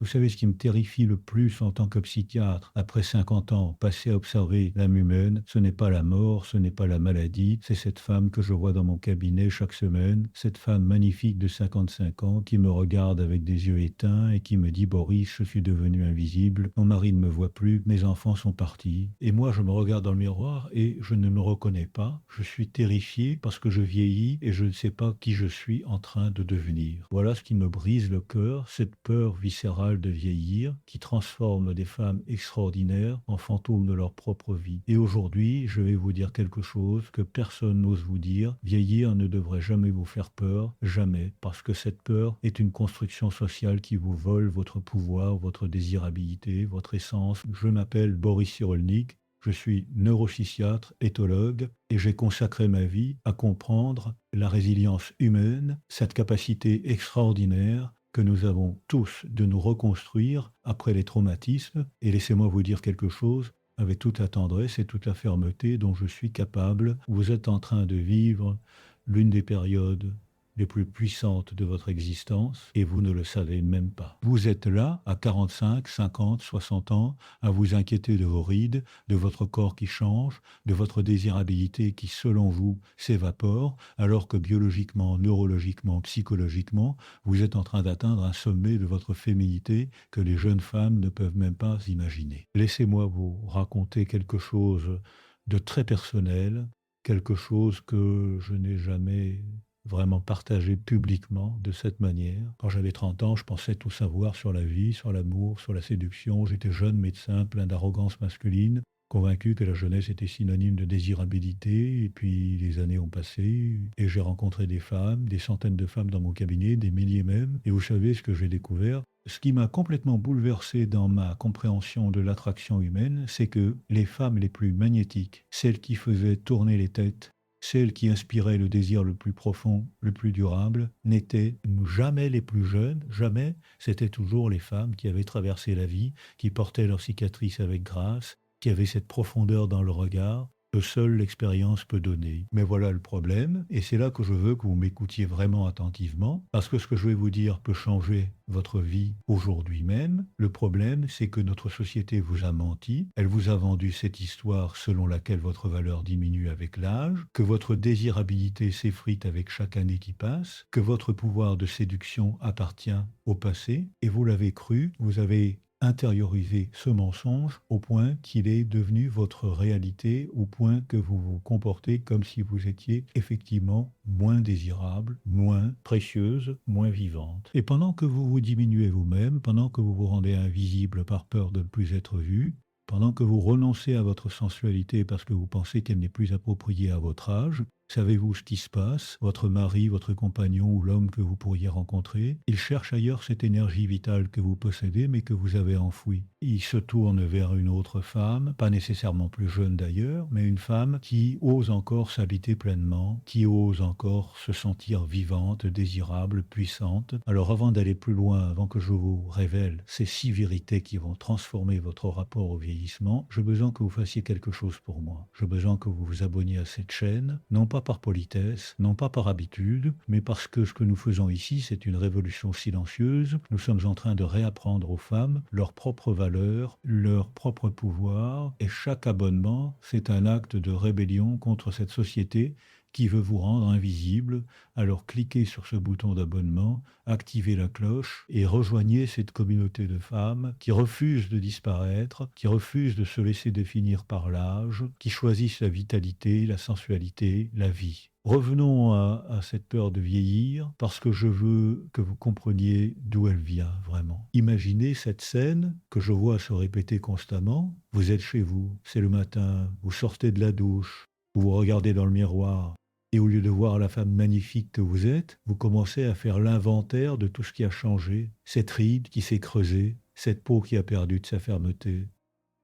Vous savez ce qui me terrifie le plus en tant que psychiatre, après 50 ans passés à observer l'âme humaine, ce n'est pas la mort, ce n'est pas la maladie, c'est cette femme que je vois dans mon cabinet chaque semaine, cette femme magnifique de 55 ans qui me regarde avec des yeux éteints et qui me dit: Boris, je suis devenu invisible, mon mari ne me voit plus, mes enfants sont partis. Et moi, je me regarde dans le miroir et je ne me reconnais pas. Je suis terrifié parce que je vieillis et je ne sais pas qui je suis en train de devenir. Voilà ce qui me brise le cœur, cette peur viscérale de vieillir qui transforme des femmes extraordinaires en fantômes de leur propre vie. Et aujourd'hui, je vais vous dire quelque chose que personne n'ose vous dire. Vieillir ne devrait jamais vous faire peur, jamais, parce que cette peur est une construction sociale qui vous vole votre pouvoir, votre désirabilité, votre essence. Je m'appelle Boris Cyrulnik. Je suis neuropsychiatre, éthologue, et j'ai consacré ma vie à comprendre la résilience humaine, cette capacité extraordinaire que nous avons tous de nous reconstruire après les traumatismes. Et laissez-moi vous dire quelque chose, avec toute la tendresse et toute la fermeté dont je suis capable. Vous êtes en train de vivre l'une des périodes les plus puissantes de votre existence et vous ne le savez même pas. Vous êtes là à 45, 50, 60 ans à vous inquiéter de vos rides, de votre corps qui change, de votre désirabilité qui, selon vous, s'évapore, alors que biologiquement, neurologiquement, psychologiquement, vous êtes en train d'atteindre un sommet de votre féminité que les jeunes femmes ne peuvent même pas imaginer. Laissez-moi vous raconter quelque chose de très personnel, quelque chose que je n'ai jamais vraiment partagé publiquement de cette manière. Quand j'avais 30 ans, je pensais tout savoir sur la vie, sur l'amour, sur la séduction. J'étais jeune médecin, plein d'arrogance masculine, convaincu que la jeunesse était synonyme de désirabilité. Et puis les années ont passé et j'ai rencontré des femmes, des centaines de femmes dans mon cabinet, des milliers même. Et vous savez ce que j'ai découvert? Ce qui m'a complètement bouleversé dans ma compréhension de l'attraction humaine, c'est que les femmes les plus magnétiques, celles qui faisaient tourner les têtes, celles qui inspiraient le désir le plus profond, le plus durable, n'étaient jamais les plus jeunes, jamais. C'était toujours les femmes qui avaient traversé la vie, qui portaient leurs cicatrices avec grâce, qui avaient cette profondeur dans le regard que seule l'expérience peut donner. Mais voilà le problème, et c'est là que je veux que vous m'écoutiez vraiment attentivement, parce que ce que je vais vous dire peut changer votre vie aujourd'hui même. Le problème, c'est que notre société vous a menti, elle vous a vendu cette histoire selon laquelle votre valeur diminue avec l'âge, que votre désirabilité s'effrite avec chaque année qui passe, que votre pouvoir de séduction appartient au passé, et vous l'avez cru, vous avez intériorisez ce mensonge au point qu'il est devenu votre réalité, au point que vous vous comportez comme si vous étiez effectivement moins désirable, moins précieuse, moins vivante. Et pendant que vous vous diminuez vous-même, pendant que vous vous rendez invisible par peur de ne plus être vu, pendant que vous renoncez à votre sensualité parce que vous pensez qu'elle n'est plus appropriée à votre âge, savez-vous ce qui se passe? Votre mari, votre compagnon ou l'homme que vous pourriez rencontrer, il cherche ailleurs cette énergie vitale que vous possédez mais que vous avez enfouie. Il se tourne vers une autre femme, pas nécessairement plus jeune d'ailleurs, mais une femme qui ose encore s'habiter pleinement, qui ose encore se sentir vivante, désirable, puissante. Alors avant d'aller plus loin, avant que je vous révèle ces 6 vérités qui vont transformer votre rapport au vieillissement, j'ai besoin que vous fassiez quelque chose pour moi. J'ai besoin que vous vous abonniez à cette chaîne, non pas par politesse, non pas par habitude, mais parce que ce que nous faisons ici, c'est une révolution silencieuse. Nous sommes en train de réapprendre aux femmes leurs propres valeurs, leur propre pouvoir, et chaque abonnement, c'est un acte de rébellion contre cette société qui veut vous rendre invisible. Alors cliquez sur ce bouton d'abonnement, activez la cloche et rejoignez cette communauté de femmes qui refusent de disparaître, qui refusent de se laisser définir par l'âge, qui choisissent la vitalité, la sensualité, la vie. Revenons à cette peur de vieillir, parce que je veux que vous compreniez d'où elle vient vraiment. Imaginez cette scène que je vois se répéter constamment. Vous êtes chez vous, c'est le matin, vous sortez de la douche, vous vous regardez dans le miroir, et au lieu de voir la femme magnifique que vous êtes, vous commencez à faire l'inventaire de tout ce qui a changé, cette ride qui s'est creusée, cette peau qui a perdu de sa fermeté.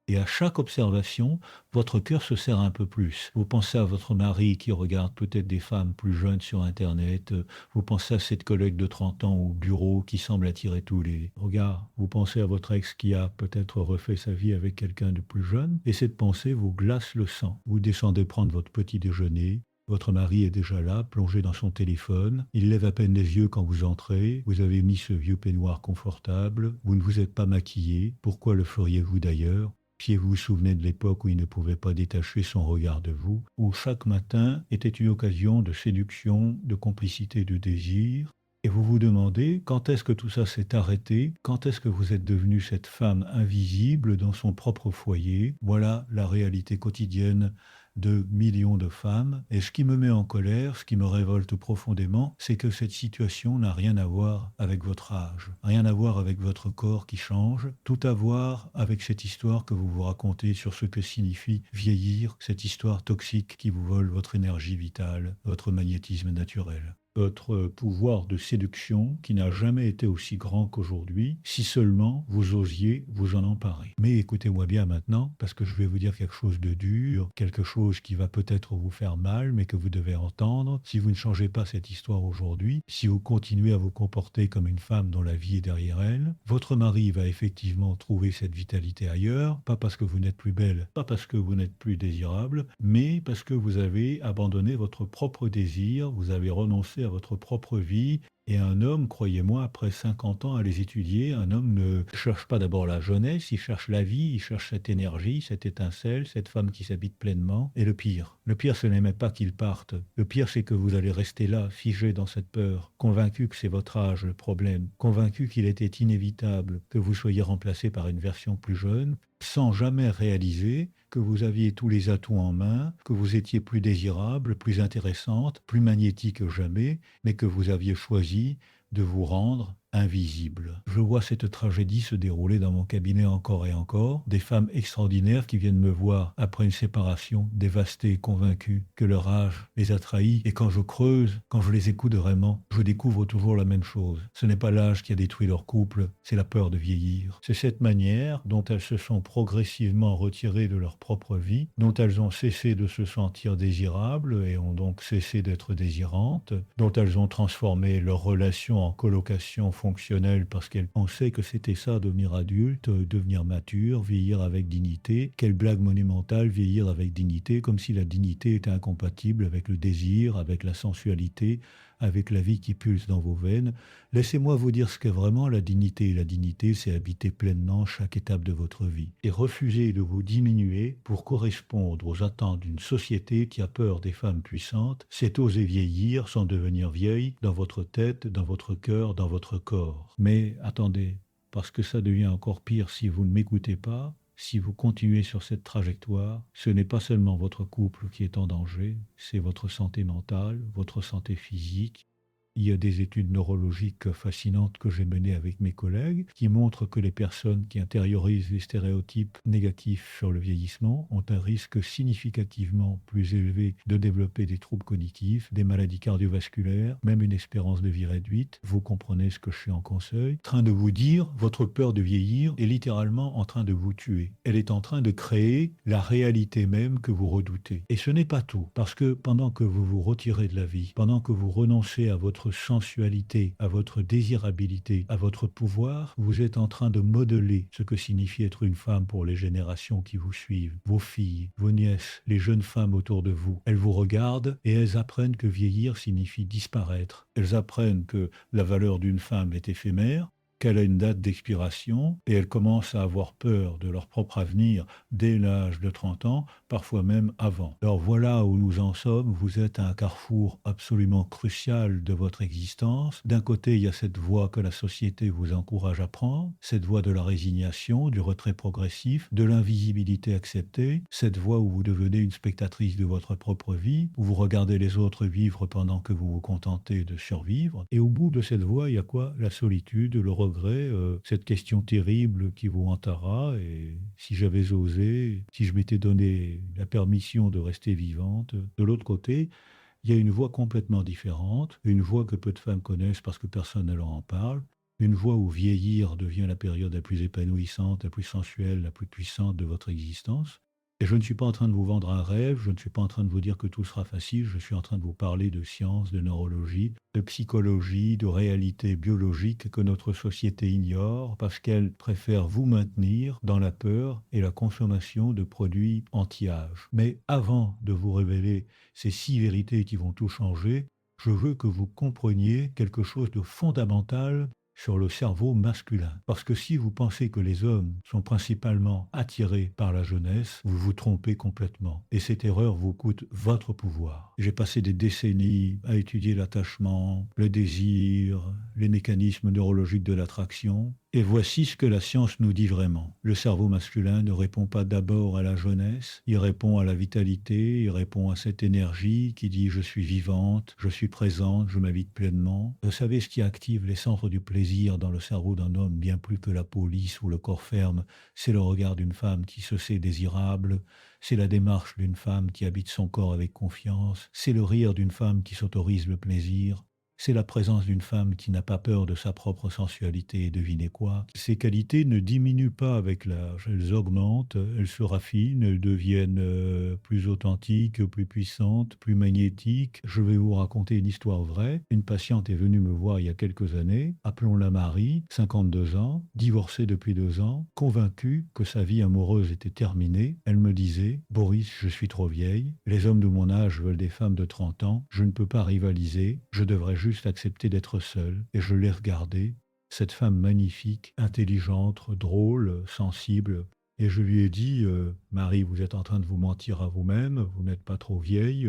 Et à chaque observation, votre cœur se serre un peu plus. Vous pensez à votre mari qui regarde peut-être des femmes plus jeunes sur Internet. Vous pensez à cette collègue de 30 ans au bureau qui semble attirer tous les regards. Vous pensez à votre ex qui a peut-être refait sa vie avec quelqu'un de plus jeune. Et cette pensée vous glace le sang. Vous descendez prendre votre petit déjeuner. Votre mari est déjà là, plongé dans son téléphone. Il lève à peine les yeux quand vous entrez. Vous avez mis ce vieux peignoir confortable. Vous ne vous êtes pas maquillé. Pourquoi le feriez-vous d'ailleurs? Si vous vous souvenez de l'époque où il ne pouvait pas détacher son regard de vous, où chaque matin était une occasion de séduction, de complicité, de désir, et vous vous demandez quand est-ce que tout ça s'est arrêté, quand est-ce que vous êtes devenue cette femme invisible dans son propre foyer. Voilà la réalité quotidienne de millions de femmes. Et ce qui me met en colère, ce qui me révolte profondément, c'est que cette situation n'a rien à voir avec votre âge, rien à voir avec votre corps qui change, tout à voir avec cette histoire que vous vous racontez sur ce que signifie vieillir, cette histoire toxique qui vous vole votre énergie vitale, votre magnétisme naturel. Votre pouvoir de séduction qui n'a jamais été aussi grand qu'aujourd'hui, si seulement vous osiez vous en emparer. Mais écoutez-moi bien maintenant, parce que je vais vous dire quelque chose de dur, quelque chose qui va peut-être vous faire mal, mais que vous devez entendre. Si vous ne changez pas cette histoire aujourd'hui, si vous continuez à vous comporter comme une femme dont la vie est derrière elle, votre mari va effectivement trouver cette vitalité ailleurs, pas parce que vous n'êtes plus belle, pas parce que vous n'êtes plus désirable, mais parce que vous avez abandonné votre propre désir, vous avez renoncé à votre propre vie. Et un homme, croyez-moi, après 50 ans à les étudier, un homme ne cherche pas d'abord la jeunesse, il cherche la vie, il cherche cette énergie, cette étincelle, cette femme qui s'habite pleinement. Et le pire, ce n'est même pas qu'il parte. Le pire, c'est que vous allez rester là, figé dans cette peur, convaincu que c'est votre âge le problème, convaincu qu'il était inévitable que vous soyez remplacé par une version plus jeune, sans jamais réaliser que vous aviez tous les atouts en main, que vous étiez plus désirable, plus intéressante, plus magnétique que jamais, mais que vous aviez choisi de vous rendre invisible. Je vois cette tragédie se dérouler dans mon cabinet encore et encore. Des femmes extraordinaires qui viennent me voir après une séparation, dévastées, convaincues que leur âge les a trahies. Et quand je creuse, quand je les écoute vraiment, je découvre toujours la même chose. Ce n'est pas l'âge qui a détruit leur couple, c'est la peur de vieillir. C'est cette manière dont elles se sont progressivement retirées de leur propre vie, dont elles ont cessé de se sentir désirables et ont donc cessé d'être désirantes, dont elles ont transformé leur relation en colocation fonctionnelle parce qu'elles pensaient que c'était ça, devenir adulte, devenir mature, vieillir avec dignité. Quelle blague monumentale, vieillir avec dignité, comme si la dignité était incompatible avec le désir, avec la sensualité, avec la vie qui pulse dans vos veines. Laissez-moi vous dire ce qu'est vraiment la dignité. La dignité, c'est habiter pleinement chaque étape de votre vie et refuser de vous diminuer pour correspondre aux attentes d'une société qui a peur des femmes puissantes. C'est oser vieillir sans devenir vieille dans votre tête, dans votre cœur, dans votre corps. Mais attendez, parce que ça devient encore pire si vous ne m'écoutez pas. Si vous continuez sur cette trajectoire, ce n'est pas seulement votre couple qui est en danger, c'est votre santé mentale, votre santé physique. Il y a des études neurologiques fascinantes que j'ai menées avec mes collègues qui montrent que les personnes qui intériorisent les stéréotypes négatifs sur le vieillissement ont un risque significativement plus élevé de développer des troubles cognitifs, des maladies cardiovasculaires, même une espérance de vie réduite. Vous comprenez ce que je suis en conseil. En train de vous dire, votre peur de vieillir est littéralement en train de vous tuer. Elle est en train de créer la réalité même que vous redoutez. Et ce n'est pas tout, parce que pendant que vous vous retirez de la vie, pendant que vous renoncez à votre sensualité, à votre désirabilité, à votre pouvoir, vous êtes en train de modeler ce que signifie être une femme pour les générations qui vous suivent, vos filles, vos nièces, les jeunes femmes autour de vous. Elles vous regardent et elles apprennent que vieillir signifie disparaître. Elles apprennent que la valeur d'une femme est éphémère, qu'elle a une date d'expiration et elles commencent à avoir peur de leur propre avenir dès l'âge de 30 ans, parfois même avant. Alors voilà où nous en sommes, vous êtes à un carrefour absolument crucial de votre existence. D'un côté, il y a cette voie que la société vous encourage à prendre, cette voie de la résignation, du retrait progressif, de l'invisibilité acceptée, cette voie où vous devenez une spectatrice de votre propre vie, où vous regardez les autres vivre pendant que vous vous contentez de survivre. Et au bout de cette voie, il y a quoi? La solitude, le regret, cette question terrible qui vous hantera. Et si j'avais osé, si je m'étais donné la permission de rester vivante, de l'autre côté, il y a une voie complètement différente, une voie que peu de femmes connaissent parce que personne ne leur en parle, une voie où vieillir devient la période la plus épanouissante, la plus sensuelle, la plus puissante de votre existence. Et je ne suis pas en train de vous vendre un rêve, je ne suis pas en train de vous dire que tout sera facile, je suis en train de vous parler de science, de neurologie, de psychologie, de réalité biologique que notre société ignore parce qu'elle préfère vous maintenir dans la peur et la consommation de produits anti-âge. Mais avant de vous révéler ces 6 vérités qui vont tout changer, je veux que vous compreniez quelque chose de fondamental sur le cerveau masculin. Parce que si vous pensez que les hommes sont principalement attirés par la jeunesse, vous vous trompez complètement. Et cette erreur vous coûte votre pouvoir. J'ai passé des décennies à étudier l'attachement, le désir, les mécanismes neurologiques de l'attraction. Et voici ce que la science nous dit vraiment. Le cerveau masculin ne répond pas d'abord à la jeunesse, il répond à la vitalité, il répond à cette énergie qui dit je suis vivante, je suis présente, je m'habite pleinement. Vous savez ce qui active les centres du plaisir dans le cerveau d'un homme bien plus que la peau lisse ou le corps ferme, c'est le regard d'une femme qui se sait désirable, c'est la démarche d'une femme qui habite son corps avec confiance, c'est le rire d'une femme qui s'autorise le plaisir. C'est la présence d'une femme qui n'a pas peur de sa propre sensualité et devinez quoi? Ces qualités ne diminuent pas avec l'âge, elles augmentent, elles se raffinent, elles deviennent plus authentiques, plus puissantes, plus magnétiques. Je vais vous raconter une histoire vraie. Une patiente est venue me voir il y a quelques années, appelons-la Marie, 52 ans, divorcée depuis 2 ans, convaincue que sa vie amoureuse était terminée. Elle me disait, Boris, je suis trop vieille, les hommes de mon âge veulent des femmes de 30 ans, je ne peux pas rivaliser, je devrais juste accepter d'être seule. Et je l'ai regardée, cette femme magnifique, intelligente, drôle, sensible. Et je lui ai dit, Marie, vous êtes en train de vous mentir à vous-même, vous n'êtes pas trop vieille,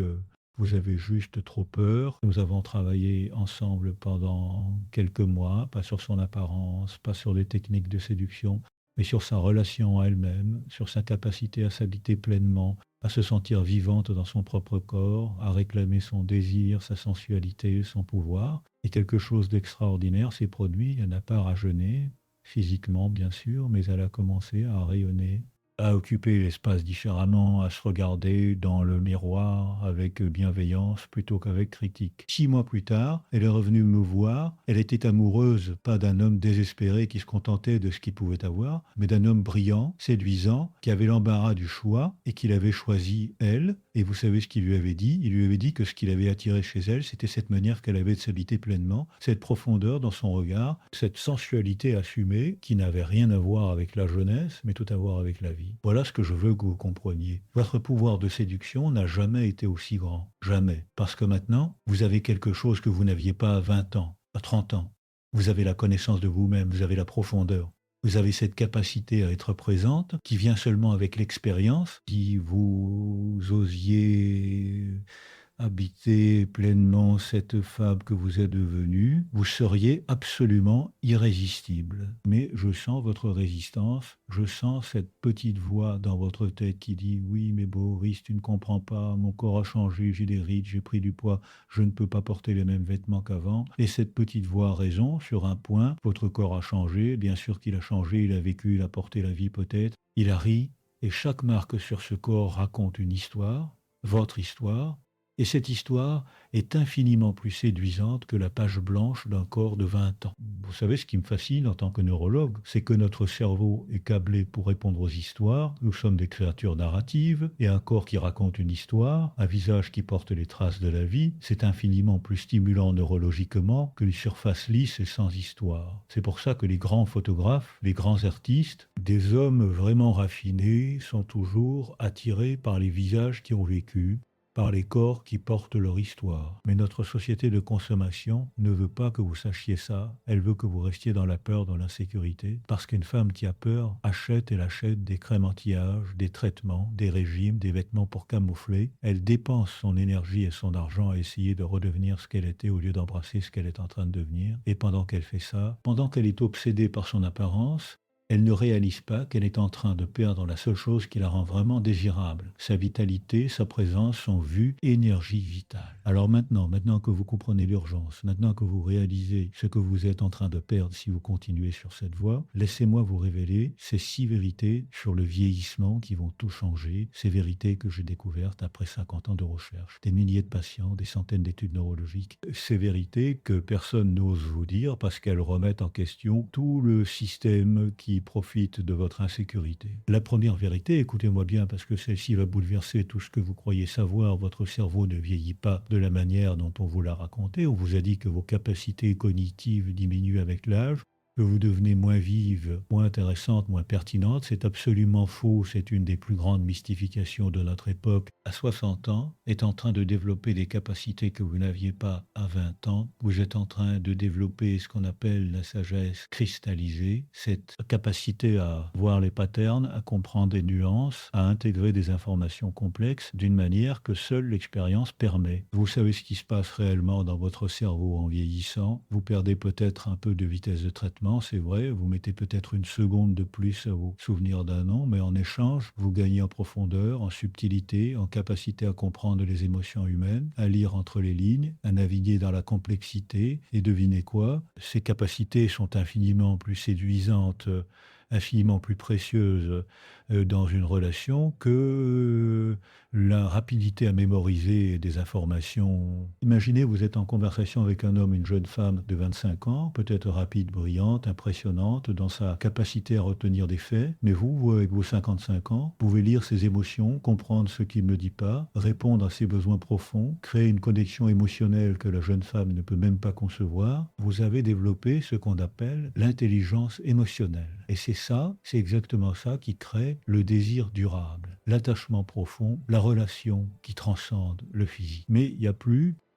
vous avez juste trop peur. Nous avons travaillé ensemble pendant quelques mois, pas sur son apparence, pas sur les techniques de séduction, mais sur sa relation à elle-même, sur sa capacité à s'habiter pleinement, à se sentir vivante dans son propre corps, à réclamer son désir, sa sensualité, son pouvoir. Et quelque chose d'extraordinaire s'est produit. Elle n'a pas rajeuni, physiquement bien sûr, mais elle a commencé à rayonner, à occuper l'espace différemment, à se regarder dans le miroir avec bienveillance plutôt qu'avec critique. 6 mois plus tard, elle est revenue me voir. Elle était amoureuse, pas d'un homme désespéré qui se contentait de ce qu'il pouvait avoir, mais d'un homme brillant, séduisant, qui avait l'embarras du choix et qu'il avait choisi elle. Et vous savez ce qu'il lui avait dit? Il lui avait dit que ce qu'il avait attiré chez elle, c'était cette manière qu'elle avait de s'habiter pleinement, cette profondeur dans son regard, cette sensualité assumée qui n'avait rien à voir avec la jeunesse, mais tout à voir avec la vie. Voilà ce que je veux que vous compreniez. Votre pouvoir de séduction n'a jamais été aussi grand. Jamais. Parce que maintenant, vous avez quelque chose que vous n'aviez pas à 20 ans, à 30 ans. Vous avez la connaissance de vous-même, vous avez la profondeur. Vous avez cette capacité à être présente qui vient seulement avec l'expérience. Si vous osiez habiter pleinement cette femme que vous êtes devenue, vous seriez absolument irrésistible. Mais je sens votre résistance, je sens cette petite voix dans votre tête qui dit «Oui, mais Boris, tu ne comprends pas, mon corps a changé, j'ai des rides, j'ai pris du poids, je ne peux pas porter les mêmes vêtements qu'avant». Et cette petite voix a raison sur un point, votre corps a changé, bien sûr qu'il a changé, il a vécu, il a porté la vie peut-être, il a ri, et chaque marque sur ce corps raconte une histoire, votre histoire, et cette histoire est infiniment plus séduisante que la page blanche d'un corps de 20 ans. Vous savez, ce qui me fascine en tant que neurologue, c'est que notre cerveau est câblé pour répondre aux histoires. Nous sommes des créatures narratives, et un corps qui raconte une histoire, un visage qui porte les traces de la vie, c'est infiniment plus stimulant neurologiquement que les surfaces lisses et sans histoire. C'est pour ça que les grands photographes, les grands artistes, des hommes vraiment raffinés, sont toujours attirés par les visages qui ont vécu, par les corps qui portent leur histoire. Mais notre société de consommation ne veut pas que vous sachiez ça. Elle veut que vous restiez dans la peur, dans l'insécurité. Parce qu'une femme qui a peur achète, elle achète des crèmes anti-âge, des traitements, des régimes, des vêtements pour camoufler. Elle dépense son énergie et son argent à essayer de redevenir ce qu'elle était au lieu d'embrasser ce qu'elle est en train de devenir. Et pendant qu'elle fait ça, pendant qu'elle est obsédée par son apparence, elle ne réalise pas qu'elle est en train de perdre la seule chose qui la rend vraiment désirable, sa vitalité, sa présence, son vue, énergie vitale. Alors maintenant que vous comprenez l'urgence, maintenant que vous réalisez ce que vous êtes en train de perdre si vous continuez sur cette voie, laissez-moi vous révéler ces 6 vérités sur le vieillissement qui vont tout changer, ces vérités que j'ai découvertes après 50 ans de recherche, des milliers de patients, des centaines d'études neurologiques, ces vérités que personne n'ose vous dire parce qu'elles remettent en question tout le système qui qui profitent de votre insécurité. La première vérité, écoutez-moi bien parce que celle-ci va bouleverser tout ce que vous croyez savoir, votre cerveau ne vieillit pas de la manière dont on vous l'a raconté. On vous a dit que vos capacités cognitives diminuent avec l'âge, que vous devenez moins vive, moins intéressante, moins pertinente. C'est absolument faux. C'est une des plus grandes mystifications de notre époque. À 60 ans, est en train de développer des capacités que vous n'aviez pas à 20 ans. Vous êtes en train de développer ce qu'on appelle la sagesse cristallisée, cette capacité à voir les patterns, à comprendre des nuances, à intégrer des informations complexes d'une manière que seule l'expérience permet. Vous savez ce qui se passe réellement dans votre cerveau en vieillissant. Vous perdez peut-être un peu de vitesse de traitement, c'est vrai, vous mettez peut-être une seconde de plus à vous souvenir d'un an, mais en échange, vous gagnez en profondeur, en subtilité, en capacité à comprendre les émotions humaines, à lire entre les lignes, à naviguer dans la complexité, et devinez quoi? Ces capacités sont infiniment plus séduisantes, infiniment plus précieuses dans une relation que la rapidité à mémoriser des informations. Imaginez, vous êtes en conversation avec un homme, une jeune femme de 25 ans, peut-être rapide, brillante, impressionnante dans sa capacité à retenir des faits, mais vous, avec vos 55 ans, pouvez lire ses émotions, comprendre ce qu'il ne dit pas, répondre à ses besoins profonds, créer une connexion émotionnelle que la jeune femme ne peut même pas concevoir. Vous avez développé ce qu'on appelle l'intelligence émotionnelle. Et c'est exactement ça qui crée le désir durable, l'attachement profond, la relation qui transcende le physique. Mais il y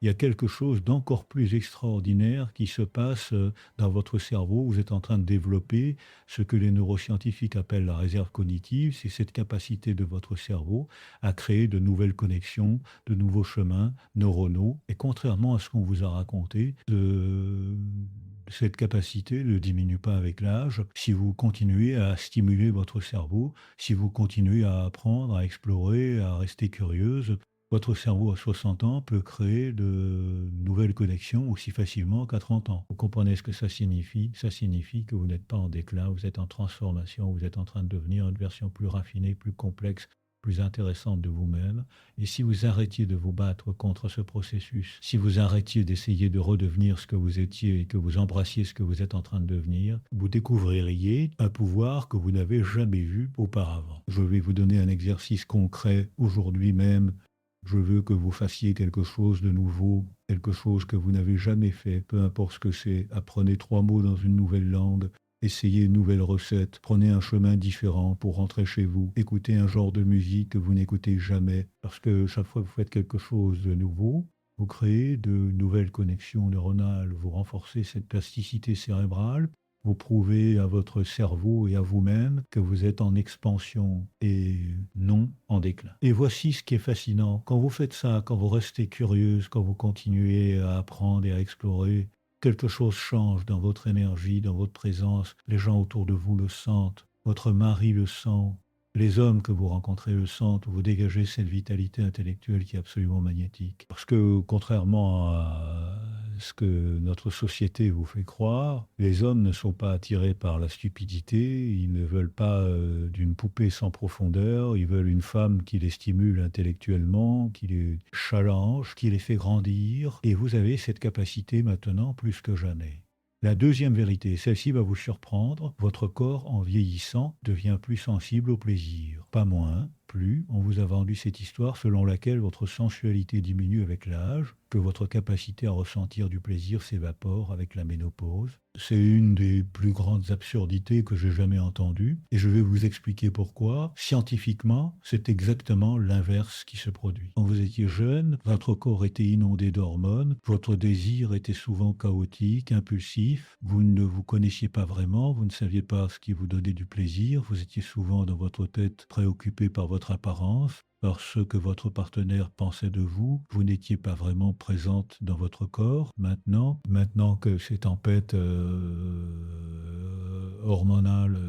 a quelque chose d'encore plus extraordinaire qui se passe dans votre cerveau. Vous êtes en train de développer ce que les neuroscientifiques appellent la réserve cognitive. C'est cette capacité de votre cerveau à créer de nouvelles connexions, de nouveaux chemins neuronaux. Et contrairement à ce qu'on vous a raconté, cette capacité ne diminue pas avec l'âge si vous continuez à stimuler votre cerveau, si vous continuez à apprendre, à explorer, à rester curieuse. Votre cerveau à 60 ans peut créer de nouvelles connexions aussi facilement qu'à 30 ans. Vous comprenez ce que ça signifie? Ça signifie que vous n'êtes pas en déclin, vous êtes en transformation, vous êtes en train de devenir une version plus raffinée, plus complexe, plus intéressante de vous-même. Et si vous arrêtiez de vous battre contre ce processus, si vous arrêtiez d'essayer de redevenir ce que vous étiez et que vous embrassiez ce que vous êtes en train de devenir, vous découvririez un pouvoir que vous n'avez jamais vu auparavant. Je vais vous donner un exercice concret aujourd'hui même. Je veux que vous fassiez quelque chose de nouveau, quelque chose que vous n'avez jamais fait, peu importe ce que c'est. Apprenez 3 mots dans une nouvelle langue, essayez une nouvelle recette, prenez un chemin différent pour rentrer chez vous, écoutez un genre de musique que vous n'écoutez jamais, parce que chaque fois que vous faites quelque chose de nouveau, vous créez de nouvelles connexions neuronales, vous renforcez cette plasticité cérébrale, vous prouvez à votre cerveau et à vous-même que vous êtes en expansion et non en déclin. Et voici ce qui est fascinant. Quand vous faites ça, quand vous restez curieuse, quand vous continuez à apprendre et à explorer, quelque chose change dans votre énergie, dans votre présence. Les gens autour de vous le sentent. Votre mari le sent. Les hommes que vous rencontrez le sentent. Vous dégagez cette vitalité intellectuelle qui est absolument magnétique. Parce que contrairement à ce que notre société vous fait croire, les hommes ne sont pas attirés par la stupidité, ils ne veulent pas d'une poupée sans profondeur, ils veulent une femme qui les stimule intellectuellement, qui les challenge, qui les fait grandir, et vous avez cette capacité maintenant plus que jamais. La deuxième vérité, celle-ci va vous surprendre, votre corps en vieillissant devient plus sensible au plaisir, pas moins. Plus, on vous a vendu cette histoire selon laquelle votre sensualité diminue avec l'âge, que votre capacité à ressentir du plaisir s'évapore avec la ménopause. C'est une des plus grandes absurdités que j'ai jamais entendues, et je vais vous expliquer pourquoi. Scientifiquement, c'est exactement l'inverse qui se produit. Quand vous étiez jeune, votre corps était inondé d'hormones, votre désir était souvent chaotique, impulsif, vous ne vous connaissiez pas vraiment, vous ne saviez pas ce qui vous donnait du plaisir, vous étiez souvent dans votre tête préoccupé par votre apparence, par ce que votre partenaire pensait de vous, vous n'étiez pas vraiment présente dans votre corps. Maintenant que ces tempêtes hormonales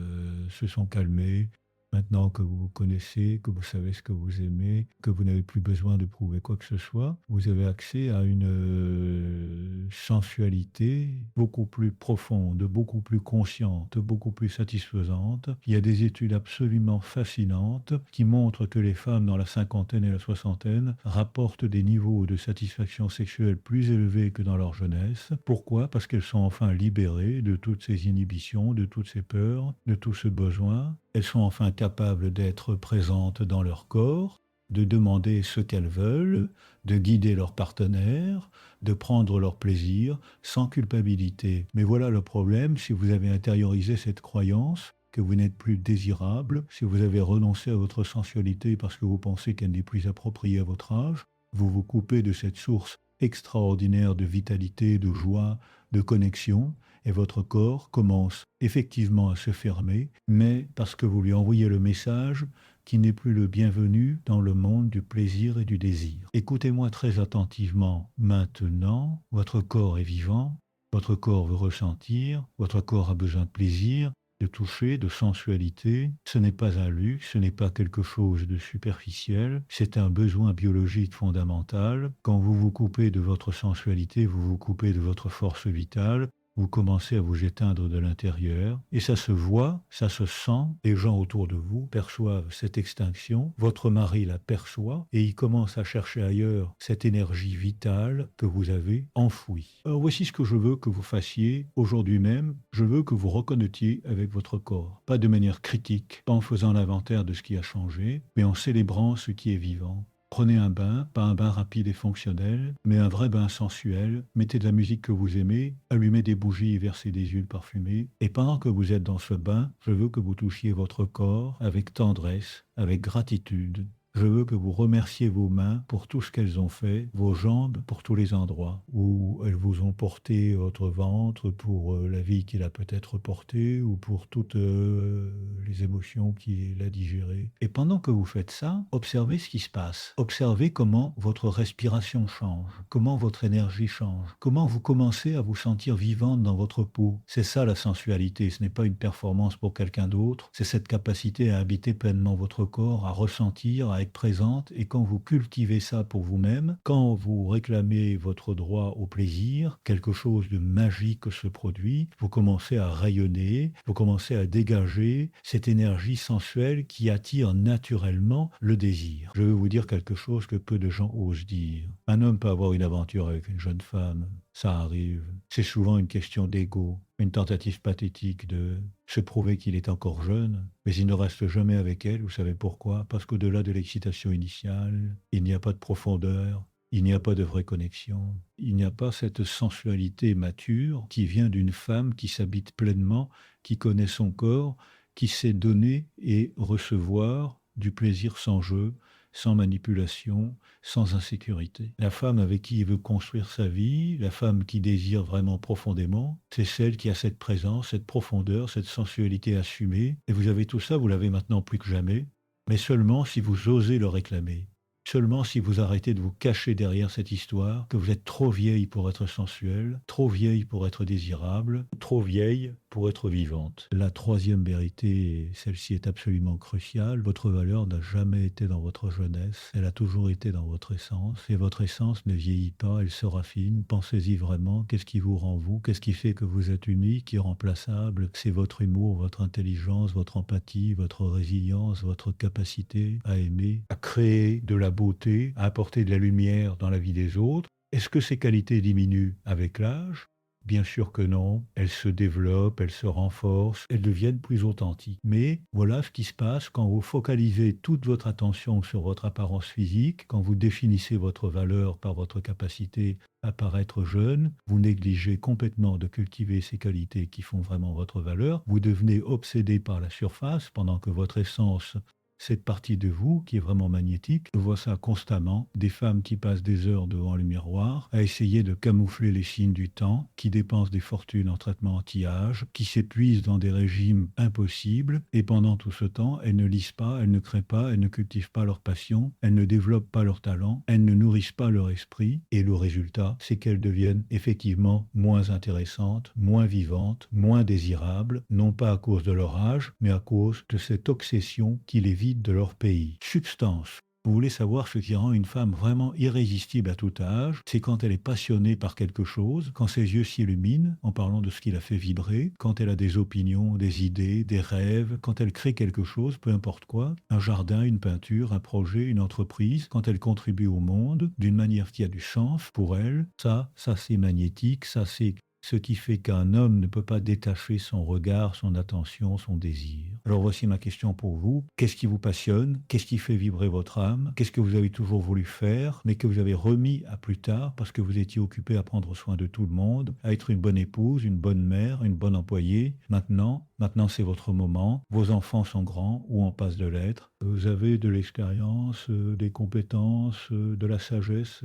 se sont calmées, Maintenant que vous vous connaissez, que vous savez ce que vous aimez, que vous n'avez plus besoin de prouver quoi que ce soit, vous avez accès à une sensualité beaucoup plus profonde, beaucoup plus consciente, beaucoup plus satisfaisante. Il y a des études absolument fascinantes qui montrent que les femmes dans la cinquantaine et la soixantaine rapportent des niveaux de satisfaction sexuelle plus élevés que dans leur jeunesse. Pourquoi? Parce qu'elles sont enfin libérées de toutes ces inhibitions, de toutes ces peurs, de tout ce besoin. Elles sont enfin capables d'être présentes dans leur corps, de demander ce qu'elles veulent, de guider leur partenaire, de prendre leur plaisir sans culpabilité. Mais voilà le problème, si vous avez intériorisé cette croyance, que vous n'êtes plus désirable, si vous avez renoncé à votre sensualité parce que vous pensez qu'elle n'est plus appropriée à votre âge, vous vous coupez de cette source extraordinaire de vitalité, de joie, de connexion, et votre corps commence effectivement à se fermer, mais parce que vous lui envoyez le message qui n'est plus le bienvenu dans le monde du plaisir et du désir. Écoutez-moi très attentivement maintenant, votre corps est vivant, votre corps veut ressentir, votre corps a besoin de plaisir, de toucher, de sensualité. Ce n'est pas un luxe, ce n'est pas quelque chose de superficiel, c'est un besoin biologique fondamental. Quand vous vous coupez de votre sensualité, vous vous coupez de votre force vitale, vous commencez à vous éteindre de l'intérieur, et ça se voit, ça se sent, les gens autour de vous perçoivent cette extinction, votre mari la perçoit, et il commence à chercher ailleurs cette énergie vitale que vous avez enfouie. Alors voici ce que je veux que vous fassiez aujourd'hui même, je veux que vous reconnectiez avec votre corps, pas de manière critique, pas en faisant l'inventaire de ce qui a changé, mais en célébrant ce qui est vivant. Prenez un bain, pas un bain rapide et fonctionnel, mais un vrai bain sensuel. Mettez de la musique que vous aimez, allumez des bougies et versez des huiles parfumées. Et pendant que vous êtes dans ce bain, je veux que vous touchiez votre corps avec tendresse, avec gratitude. Je veux que vous remerciez vos mains pour tout ce qu'elles ont fait, vos jambes pour tous les endroits où elles vous ont porté votre ventre, pour la vie qu'il a peut-être portée ou pour toutes les émotions qu'il a digérées. Et pendant que vous faites ça, observez ce qui se passe. Observez comment votre respiration change, comment votre énergie change, comment vous commencez à vous sentir vivante dans votre peau. C'est ça la sensualité, ce n'est pas une performance pour quelqu'un d'autre, c'est cette capacité à habiter pleinement votre corps, à ressentir, à être présente, et quand vous cultivez ça pour vous-même, quand vous réclamez votre droit au plaisir, quelque chose de magique se produit, vous commencez à rayonner, vous commencez à dégager cette énergie sensuelle qui attire naturellement le désir. Je veux vous dire quelque chose que peu de gens osent dire. Un homme peut avoir une aventure avec une jeune femme, ça arrive. C'est souvent une question d'ego, une tentative pathétique de se prouver qu'il est encore jeune, mais il ne reste jamais avec elle. Vous savez pourquoi? Parce qu'au-delà de l'excitation initiale, il n'y a pas de profondeur, il n'y a pas de vraie connexion, il n'y a pas cette sensualité mature qui vient d'une femme qui s'habite pleinement, qui connaît son corps, qui sait donner et recevoir du plaisir sans jeu, sans manipulation, sans insécurité. La femme avec qui il veut construire sa vie, la femme qui désire vraiment profondément, c'est celle qui a cette présence, cette profondeur, cette sensualité assumée. Et vous avez tout ça, vous l'avez maintenant plus que jamais, mais seulement si vous osez le réclamer. Seulement si vous arrêtez de vous cacher derrière cette histoire que vous êtes trop vieille pour être sensuelle, trop vieille pour être désirable, trop vieille pour être vivante. La troisième vérité, et celle-ci est absolument cruciale, votre valeur n'a jamais été dans votre jeunesse, elle a toujours été dans votre essence, et votre essence ne vieillit pas, elle se raffine. Pensez-y vraiment, qu'est-ce qui vous rend vous? Qu'est-ce qui fait que vous êtes unique, irremplaçable? C'est votre humour, votre intelligence, votre empathie, votre résilience, votre capacité à aimer, à créer de la beauté, à apporter de la lumière dans la vie des autres. Est-ce que ces qualités diminuent avec l'âge? Bien sûr que non, elles se développent, elles se renforcent, elles deviennent plus authentiques. Mais voilà ce qui se passe quand vous focalisez toute votre attention sur votre apparence physique, quand vous définissez votre valeur par votre capacité à paraître jeune, vous négligez complètement de cultiver ces qualités qui font vraiment votre valeur, vous devenez obsédé par la surface pendant que votre essence cette partie de vous qui est vraiment magnétique. Je vois ça constamment, des femmes qui passent des heures devant le miroir à essayer de camoufler les signes du temps, qui dépensent des fortunes en traitement anti-âge, qui s'épuisent dans des régimes impossibles, et pendant tout ce temps, elles ne lisent pas, elles ne créent pas, elles ne cultivent pas leur passion, elles ne développent pas leur talent, elles ne nourrissent pas leur esprit, et le résultat, c'est qu'elles deviennent effectivement moins intéressantes, moins vivantes, moins désirables, non pas à cause de leur âge, mais à cause de cette obsession qui les vide de leur pays. Substance. Vous voulez savoir ce qui rend une femme vraiment irrésistible à tout âge, c'est quand elle est passionnée par quelque chose, quand ses yeux s'illuminent en parlant de ce qui la fait vibrer, quand elle a des opinions, des idées, des rêves, quand elle crée quelque chose, peu importe quoi, un jardin, une peinture, un projet, une entreprise, quand elle contribue au monde d'une manière qui a du sens pour elle, ça c'est magnétique, ça c'est ce qui fait qu'un homme ne peut pas détacher son regard, son attention, son désir. Alors voici ma question pour vous. Qu'est-ce qui vous passionne? Qu'est-ce qui fait vibrer votre âme? Qu'est-ce que vous avez toujours voulu faire, mais que vous avez remis à plus tard parce que vous étiez occupé à prendre soin de tout le monde, à être une bonne épouse, une bonne mère, une bonne employée? Maintenant c'est votre moment. Vos enfants sont grands ou en passe de l'être. Vous avez de l'expérience, des compétences, de la sagesse.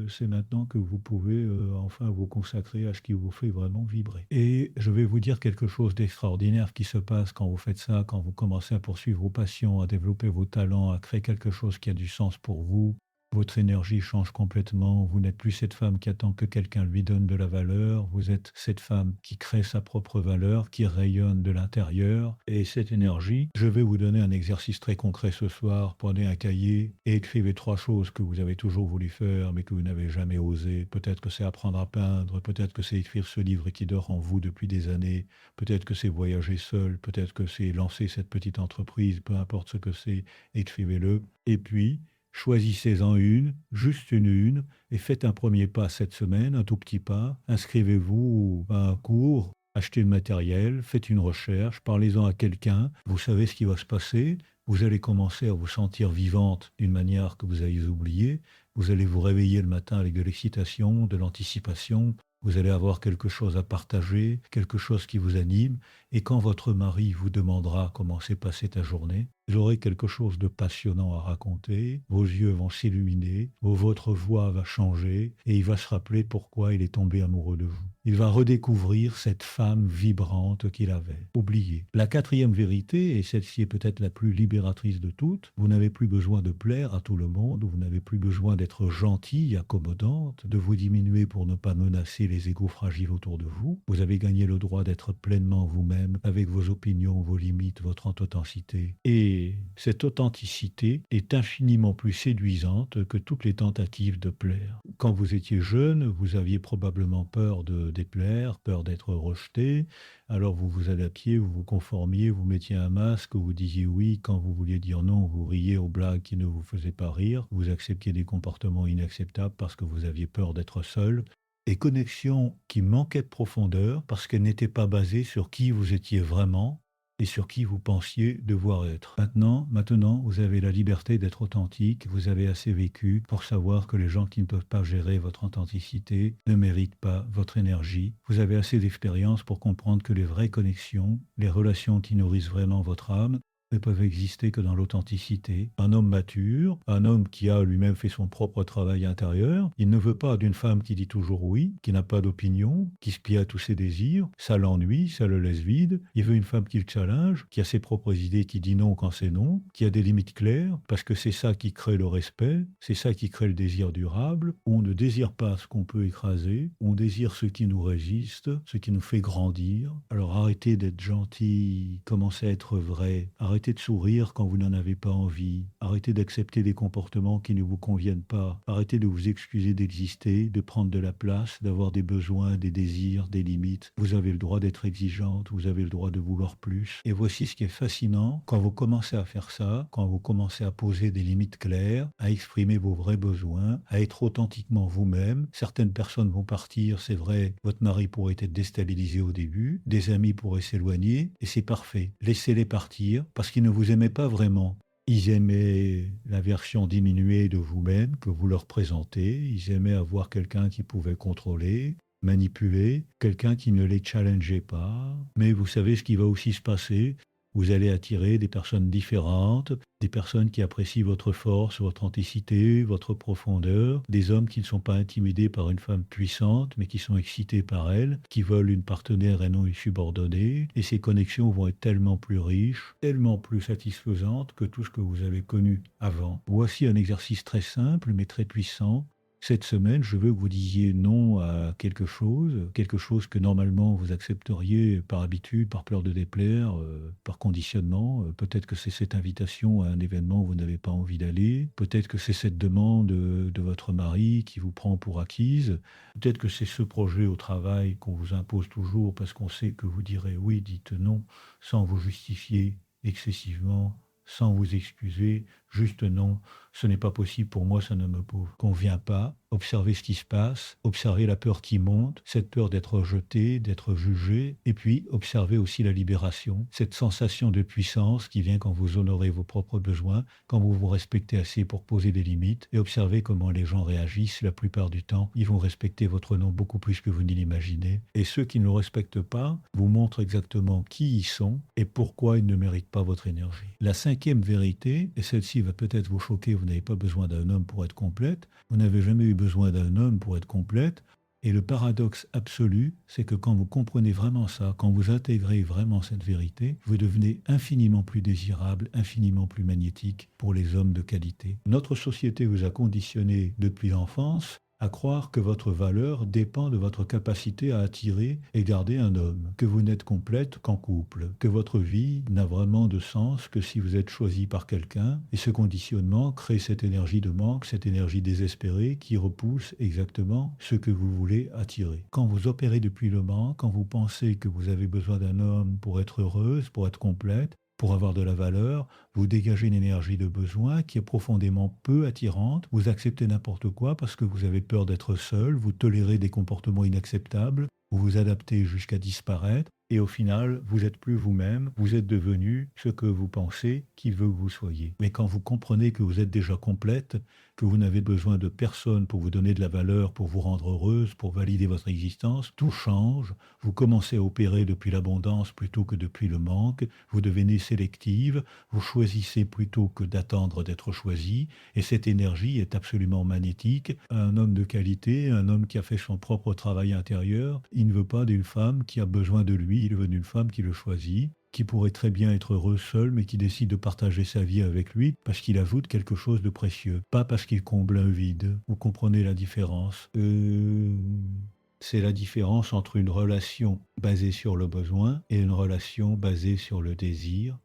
C'est maintenant que vous pouvez enfin vous consacrer à ce qui vous fait vraiment vibrer. Et je vais vous dire quelque chose d'extraordinaire qui se passe quand vous faites ça, quand vous commencez à poursuivre vos passions, à développer vos talents, à créer quelque chose qui a du sens pour vous. Votre énergie change complètement. Vous n'êtes plus cette femme qui attend que quelqu'un lui donne de la valeur. Vous êtes cette femme qui crée sa propre valeur, qui rayonne de l'intérieur. Et cette énergie, je vais vous donner un exercice très concret ce soir. Prenez un cahier et écrivez 3 choses que vous avez toujours voulu faire, mais que vous n'avez jamais osé. Peut-être que c'est apprendre à peindre. Peut-être que c'est écrire ce livre qui dort en vous depuis des années. Peut-être que c'est voyager seul. Peut-être que c'est lancer cette petite entreprise. Peu importe ce que c'est, écrivez-le. Et puis, choisissez-en une, juste une, et faites un premier pas cette semaine, un tout petit pas. Inscrivez-vous à un cours, achetez le matériel, faites une recherche, parlez-en à quelqu'un. Vous savez ce qui va se passer. Vous allez commencer à vous sentir vivante d'une manière que vous avez oubliée. Vous allez vous réveiller le matin avec de l'excitation, de l'anticipation. Vous allez avoir quelque chose à partager, quelque chose qui vous anime. Et quand votre mari vous demandera comment s'est passée ta journée, vous aurez quelque chose de passionnant à raconter, vos yeux vont s'illuminer, votre voix va changer, et il va se rappeler pourquoi il est tombé amoureux de vous. Il va redécouvrir cette femme vibrante qu'il avait oubliée. La 4e vérité, et celle-ci est peut-être la plus libératrice de toutes, vous n'avez plus besoin de plaire à tout le monde, vous n'avez plus besoin d'être gentille, accommodante, de vous diminuer pour ne pas menacer les égos fragiles autour de vous. Vous avez gagné le droit d'être pleinement vous-même, avec vos opinions, vos limites, votre authenticité. Et cette authenticité est infiniment plus séduisante que toutes les tentatives de plaire. Quand vous étiez jeune, vous aviez probablement peur de déplaire, peur d'être rejeté, alors vous vous adaptiez, vous vous conformiez, vous mettiez un masque, vous disiez oui quand vous vouliez dire non, vous riez aux blagues qui ne vous faisaient pas rire, vous acceptiez des comportements inacceptables parce que vous aviez peur d'être seul, et connexions qui manquaient de profondeur parce qu'elles n'étaient pas basées sur qui vous étiez vraiment et sur qui vous pensiez devoir être. Maintenant, vous avez la liberté d'être authentique, vous avez assez vécu pour savoir que les gens qui ne peuvent pas gérer votre authenticité ne méritent pas votre énergie. Vous avez assez d'expérience pour comprendre que les vraies connexions, les relations qui nourrissent vraiment votre âme, ne peuvent exister que dans l'authenticité. Un homme mature, un homme qui a lui-même fait son propre travail intérieur, il ne veut pas d'une femme qui dit toujours oui, qui n'a pas d'opinion, qui spie à tous ses désirs, ça l'ennuie, ça le laisse vide. Il veut une femme qui le challenge, qui a ses propres idées, qui dit non quand c'est non, qui a des limites claires, parce que c'est ça qui crée le respect, c'est ça qui crée le désir durable. On ne désire pas ce qu'on peut écraser, on désire ce qui nous résiste, ce qui nous fait grandir. Alors arrêtez d'être gentil, commencez à être vrai, arrêtez de sourire quand vous n'en avez pas envie. Arrêtez d'accepter des comportements qui ne vous conviennent pas. Arrêtez de vous excuser d'exister, de prendre de la place, d'avoir des besoins, des désirs, des limites. Vous avez le droit d'être exigeante, vous avez le droit de vouloir plus. Et voici ce qui est fascinant, quand vous commencez à faire ça, quand vous commencez à poser des limites claires, à exprimer vos vrais besoins, à être authentiquement vous-même. Certaines personnes vont partir, c'est vrai, votre mari pourrait être déstabilisé au début, des amis pourraient s'éloigner, et c'est parfait. Laissez-les partir, parce qu'ils ne vous aimaient pas vraiment. Ils aimaient la version diminuée de vous-même que vous leur présentez. Ils aimaient avoir quelqu'un qui pouvait contrôler, manipuler, quelqu'un qui ne les challengeait pas. Mais vous savez ce qui va aussi se passer, Vous allez attirer des personnes différentes, des personnes qui apprécient votre force, votre authenticité, votre profondeur, des hommes qui ne sont pas intimidés par une femme puissante, mais qui sont excités par elle, qui veulent une partenaire et non une subordonnée. Et ces connexions vont être tellement plus riches, tellement plus satisfaisantes que tout ce que vous avez connu avant. Voici un exercice très simple, mais très puissant. Cette semaine, je veux que vous disiez non à quelque chose que normalement vous accepteriez par habitude, par peur de déplaire, par conditionnement. Peut-être que c'est cette invitation à un événement où vous n'avez pas envie d'aller. Peut-être que c'est cette demande de votre mari qui vous prend pour acquise. Peut-être que c'est ce projet au travail qu'on vous impose toujours parce qu'on sait que vous direz oui, dites non, sans vous justifier excessivement, sans vous excuser, juste non, ce n'est pas possible pour moi, ça ne me convient pas. Observez ce qui se passe, observez la peur qui monte, cette peur d'être rejeté, d'être jugé, et puis observez aussi la libération, cette sensation de puissance qui vient quand vous honorez vos propres besoins, quand vous vous respectez assez pour poser des limites, et observez comment les gens réagissent. La plupart du temps, ils vont respecter votre nom beaucoup plus que vous ne l'imaginez. Et ceux qui ne le respectent pas vous montrent exactement qui ils sont et pourquoi ils ne méritent pas votre énergie. La cinquième vérité, et celle-ci va peut-être vous choquer, vous n'avez pas besoin d'un homme pour être complète, vous n'avez jamais eu besoin d'un homme pour être complète, et le paradoxe absolu, c'est que quand vous comprenez vraiment ça, quand vous intégrez vraiment cette vérité, vous devenez infiniment plus désirable, infiniment plus magnétique pour les hommes de qualité. Notre société vous a conditionné depuis l'enfance à croire que votre valeur dépend de votre capacité à attirer et garder un homme, que vous n'êtes complète qu'en couple, que votre vie n'a vraiment de sens que si vous êtes choisi par quelqu'un, et ce conditionnement crée cette énergie de manque, cette énergie désespérée qui repousse exactement ce que vous voulez attirer. Quand vous opérez depuis le manque, quand vous pensez que vous avez besoin d'un homme pour être heureuse, pour être complète, pour avoir de la valeur, vous dégagez une énergie de besoin qui est profondément peu attirante, vous acceptez n'importe quoi parce que vous avez peur d'être seul, vous tolérez des comportements inacceptables, vous vous adaptez jusqu'à disparaître, et au final, vous n'êtes plus vous-même, vous êtes devenu ce que vous pensez qui veut que vous soyez. Mais quand vous comprenez que vous êtes déjà complète, que vous n'avez besoin de personne pour vous donner de la valeur, pour vous rendre heureuse, pour valider votre existence, tout change, vous commencez à opérer depuis l'abondance plutôt que depuis le manque, vous devenez sélective, vous choisissez plutôt que d'attendre d'être choisi, et cette énergie est absolument magnétique. Un homme de qualité, un homme qui a fait son propre travail intérieur, il ne veut pas d'une femme qui a besoin de lui, il veut d'une femme qui le choisit, qui pourrait très bien être heureux seul, mais qui décide de partager sa vie avec lui parce qu'il ajoute quelque chose de précieux, pas parce qu'il comble un vide. Vous comprenez la différence? C'est la différence entre une relation basée sur le besoin et une relation basée sur le désir,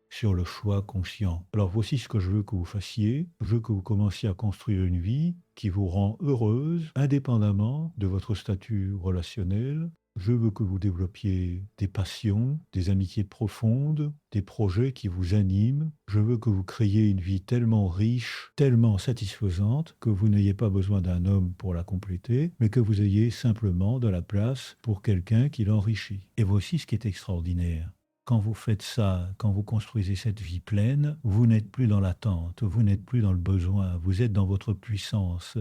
sur le choix conscient. Alors voici ce que je veux que vous fassiez. Je veux que vous commenciez à construire une vie qui vous rend heureuse, indépendamment de votre statut relationnel. Je veux que vous développiez des passions, des amitiés profondes, des projets qui vous animent. Je veux que vous créiez une vie tellement riche, tellement satisfaisante, que vous n'ayez pas besoin d'un homme pour la compléter, mais que vous ayez simplement de la place pour quelqu'un qui l'enrichit. Et voici ce qui est extraordinaire. Quand vous faites ça, quand vous construisez cette vie pleine, vous n'êtes plus dans l'attente, vous n'êtes plus dans le besoin, vous êtes dans votre puissance.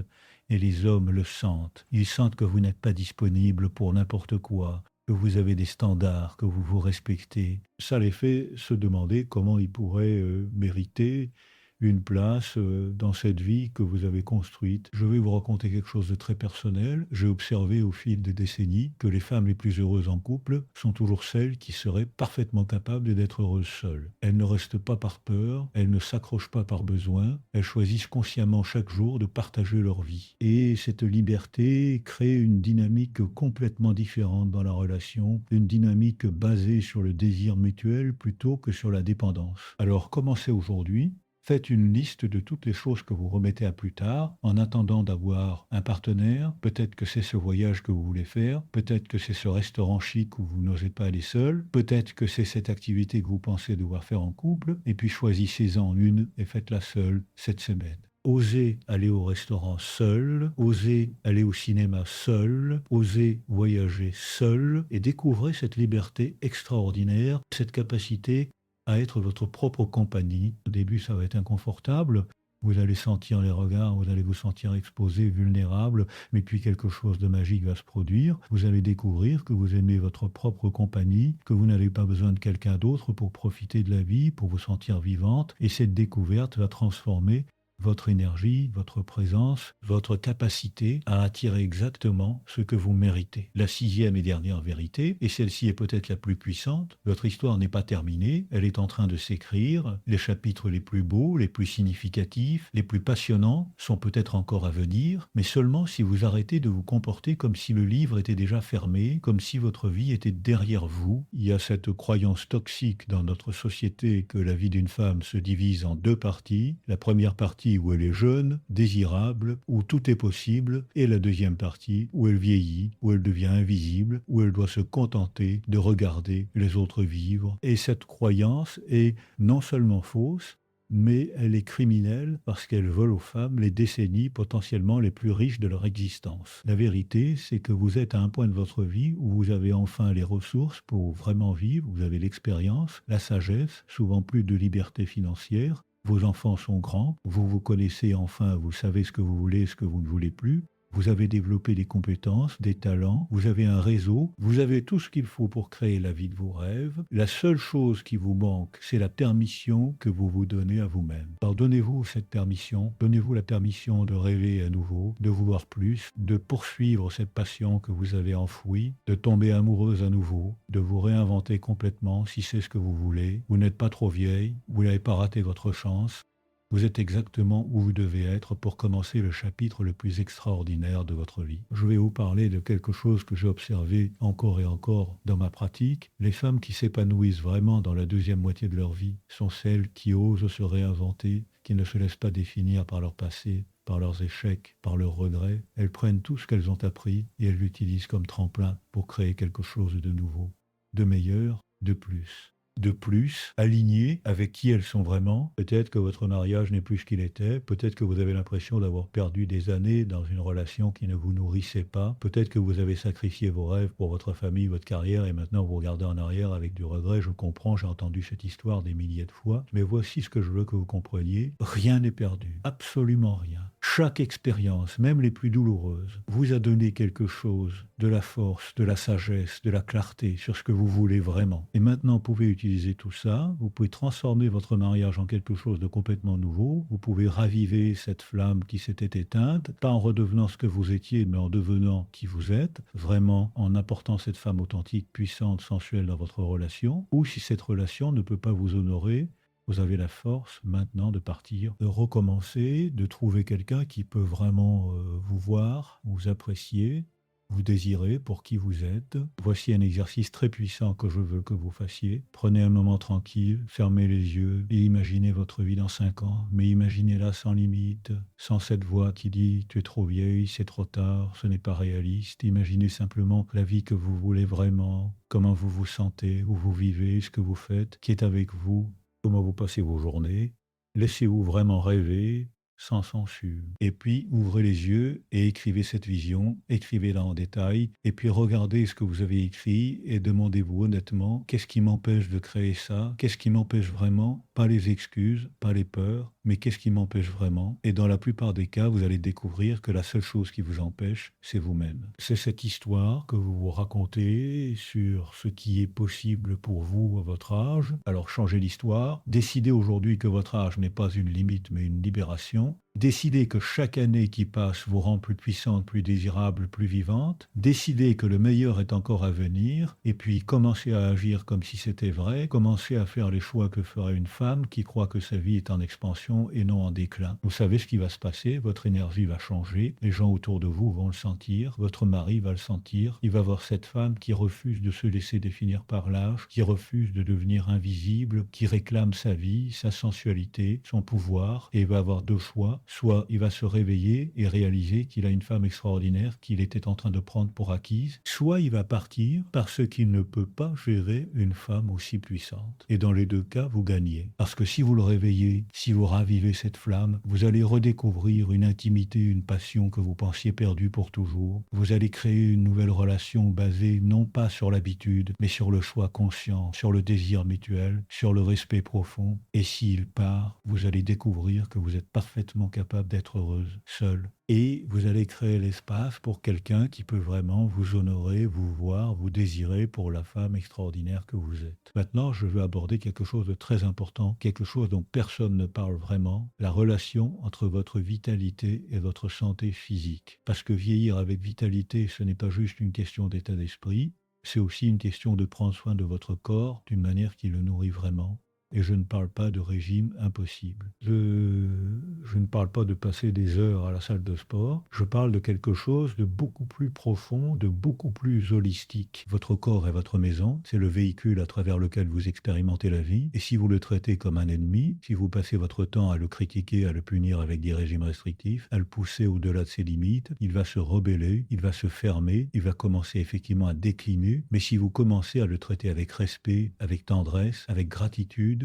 Et les hommes le sentent. Ils sentent que vous n'êtes pas disponible pour n'importe quoi, que vous avez des standards, que vous vous respectez. Ça les fait se demander comment ils pourraient mériter une place dans cette vie que vous avez construite. Je vais vous raconter quelque chose de très personnel. J'ai observé au fil des décennies que les femmes les plus heureuses en couple sont toujours celles qui seraient parfaitement capables d'être heureuses seules. Elles ne restent pas par peur, elles ne s'accrochent pas par besoin, elles choisissent consciemment chaque jour de partager leur vie. Et cette liberté crée une dynamique complètement différente dans la relation, une dynamique basée sur le désir mutuel plutôt que sur la dépendance. Alors commencez aujourd'hui. Faites une liste de toutes les choses que vous remettez à plus tard en attendant d'avoir un partenaire. Peut-être que c'est ce voyage que vous voulez faire. Peut-être que c'est ce restaurant chic où vous n'osez pas aller seul. Peut-être que c'est cette activité que vous pensez devoir faire en couple. Et puis choisissez-en une et faites-la seule cette semaine. Osez aller au restaurant seul, osez aller au cinéma seul, osez voyager seul et découvrez cette liberté extraordinaire, cette capacité à être votre propre compagnie. Au début, ça va être inconfortable, Vous allez sentir les regards, vous allez vous sentir exposé, vulnérable, mais puis quelque chose de magique va se produire. Vous allez découvrir que vous aimez votre propre compagnie, que vous n'avez pas besoin de quelqu'un d'autre pour profiter de la vie, pour vous sentir vivante. Et cette découverte va transformer votre énergie, votre présence, votre capacité à attirer exactement ce que vous méritez. La sixième et dernière vérité, et celle-ci est peut-être la plus puissante, votre histoire n'est pas terminée, elle est en train de s'écrire, les chapitres les plus beaux, les plus significatifs, les plus passionnants sont peut-être encore à venir, mais seulement si vous arrêtez de vous comporter comme si le livre était déjà fermé, comme si votre vie était derrière vous. Il y a cette croyance toxique dans notre société que la vie d'une femme se divise en deux parties. La première partie où elle est jeune, désirable, où tout est possible, et la deuxième partie où elle vieillit, où elle devient invisible, où elle doit se contenter de regarder les autres vivre. Et cette croyance est non seulement fausse, mais elle est criminelle parce qu'elle vole aux femmes les décennies potentiellement les plus riches de leur existence. La vérité, c'est que vous êtes à un point de votre vie où vous avez enfin les ressources pour vraiment vivre, vous avez l'expérience, la sagesse, souvent plus de liberté financière. Vos enfants sont grands, vous vous connaissez enfin, vous savez ce que vous voulez, ce que vous ne voulez plus. Vous avez développé des compétences, des talents, vous avez un réseau, vous avez tout ce qu'il faut pour créer la vie de vos rêves. La seule chose qui vous manque, c'est la permission que vous vous donnez à vous-même. Alors donnez-vous cette permission, donnez-vous la permission de rêver à nouveau, de vouloir plus, de poursuivre cette passion que vous avez enfouie, de tomber amoureuse à nouveau, de vous réinventer complètement si c'est ce que vous voulez. Vous n'êtes pas trop vieille, vous n'avez pas raté votre chance. Vous êtes exactement où vous devez être pour commencer le chapitre le plus extraordinaire de votre vie. Je vais vous parler de quelque chose que j'ai observé encore et encore dans ma pratique. Les femmes qui s'épanouissent vraiment dans la deuxième moitié de leur vie sont celles qui osent se réinventer, qui ne se laissent pas définir par leur passé, par leurs échecs, par leurs regrets. Elles prennent tout ce qu'elles ont appris et elles l'utilisent comme tremplin pour créer quelque chose de nouveau, de meilleur, de plus. De plus, alignées avec qui elles sont vraiment. Peut-être que votre mariage n'est plus ce qu'il était, peut-être que vous avez l'impression d'avoir perdu des années dans une relation qui ne vous nourrissait pas, peut-être que vous avez sacrifié vos rêves pour votre famille, votre carrière, et maintenant vous regardez en arrière avec du regret. Je comprends, j'ai entendu cette histoire des milliers de fois, mais voici ce que je veux que vous compreniez. Rien n'est perdu, absolument rien. Chaque expérience, même les plus douloureuses, vous a donné quelque chose, de la force, de la sagesse, de la clarté sur ce que vous voulez vraiment. Et maintenant, vous pouvez utiliser tout ça, vous pouvez transformer votre mariage en quelque chose de complètement nouveau, vous pouvez raviver cette flamme qui s'était éteinte, pas en redevenant ce que vous étiez, mais en devenant qui vous êtes, vraiment en apportant cette femme authentique, puissante, sensuelle dans votre relation, ou si cette relation ne peut pas vous honorer, vous avez la force maintenant de partir, de recommencer, de trouver quelqu'un qui peut vraiment vous voir, vous apprécier, vous désirer pour qui vous êtes. Voici un exercice très puissant que je veux que vous fassiez. Prenez un moment tranquille, fermez les yeux et imaginez votre vie dans 5 ans, mais imaginez-la sans limite, sans cette voix qui dit « tu es trop vieille, c'est trop tard, ce n'est pas réaliste ». Imaginez simplement la vie que vous voulez vraiment, comment vous vous sentez, où vous vivez, ce que vous faites, qui est avec vous, comment vous passez vos journées. Laissez-vous vraiment rêver, sans censure. Et puis, ouvrez les yeux et écrivez cette vision, écrivez-la en détail, et puis regardez ce que vous avez écrit et demandez-vous honnêtement, qu'est-ce qui m'empêche de créer ça? Qu'est-ce qui m'empêche vraiment? Pas les excuses, pas les peurs, mais qu'est-ce qui m'empêche vraiment? Et dans la plupart des cas, vous allez découvrir que la seule chose qui vous empêche, c'est vous-même. C'est cette histoire que vous vous racontez sur ce qui est possible pour vous à votre âge. Alors changez l'histoire, décidez aujourd'hui que votre âge n'est pas une limite mais une libération. Décidez que chaque année qui passe vous rend plus puissante, plus désirable, plus vivante. Décidez que le meilleur est encore à venir. Et puis commencez à agir comme si c'était vrai. Commencez à faire les choix que ferait une femme qui croit que sa vie est en expansion et non en déclin. Vous savez ce qui va se passer. Votre énergie va changer. Les gens autour de vous vont le sentir. Votre mari va le sentir. Il va voir cette femme qui refuse de se laisser définir par l'âge, qui refuse de devenir invisible, qui réclame sa vie, sa sensualité, son pouvoir. Et il va avoir deux choix. soit il va se réveiller et réaliser qu'il a une femme extraordinaire qu'il était en train de prendre pour acquise, soit il va partir parce qu'il ne peut pas gérer une femme aussi puissante. Et dans les deux cas, vous gagnez. Parce que si vous le réveillez, si vous ravivez cette flamme, vous allez redécouvrir une intimité, une passion que vous pensiez perdue pour toujours. Vous allez créer une nouvelle relation basée non pas sur l'habitude, mais sur le choix conscient, sur le désir mutuel, sur le respect profond. Et s'il part, vous allez découvrir que vous êtes parfaitement capable d'être heureuse, seule. Et vous allez créer l'espace pour quelqu'un qui peut vraiment vous honorer, vous voir, vous désirer pour la femme extraordinaire que vous êtes. Maintenant, je veux aborder quelque chose de très important, quelque chose dont personne ne parle vraiment, la relation entre votre vitalité et votre santé physique. Parce que vieillir avec vitalité, ce n'est pas juste une question d'état d'esprit, c'est aussi une question de prendre soin de votre corps d'une manière qui le nourrit vraiment. Et je ne parle pas de régime impossible. Je ne parle pas de passer des heures à la salle de sport. Je parle de quelque chose de beaucoup plus profond, de beaucoup plus holistique. Votre corps est votre maison. C'est le véhicule à travers lequel vous expérimentez la vie. Et si vous le traitez comme un ennemi, si vous passez votre temps à le critiquer, à le punir avec des régimes restrictifs, à le pousser au-delà de ses limites, il va se rebeller, il va se fermer, il va commencer effectivement à décliner. Mais si vous commencez à le traiter avec respect, avec tendresse, avec gratitude,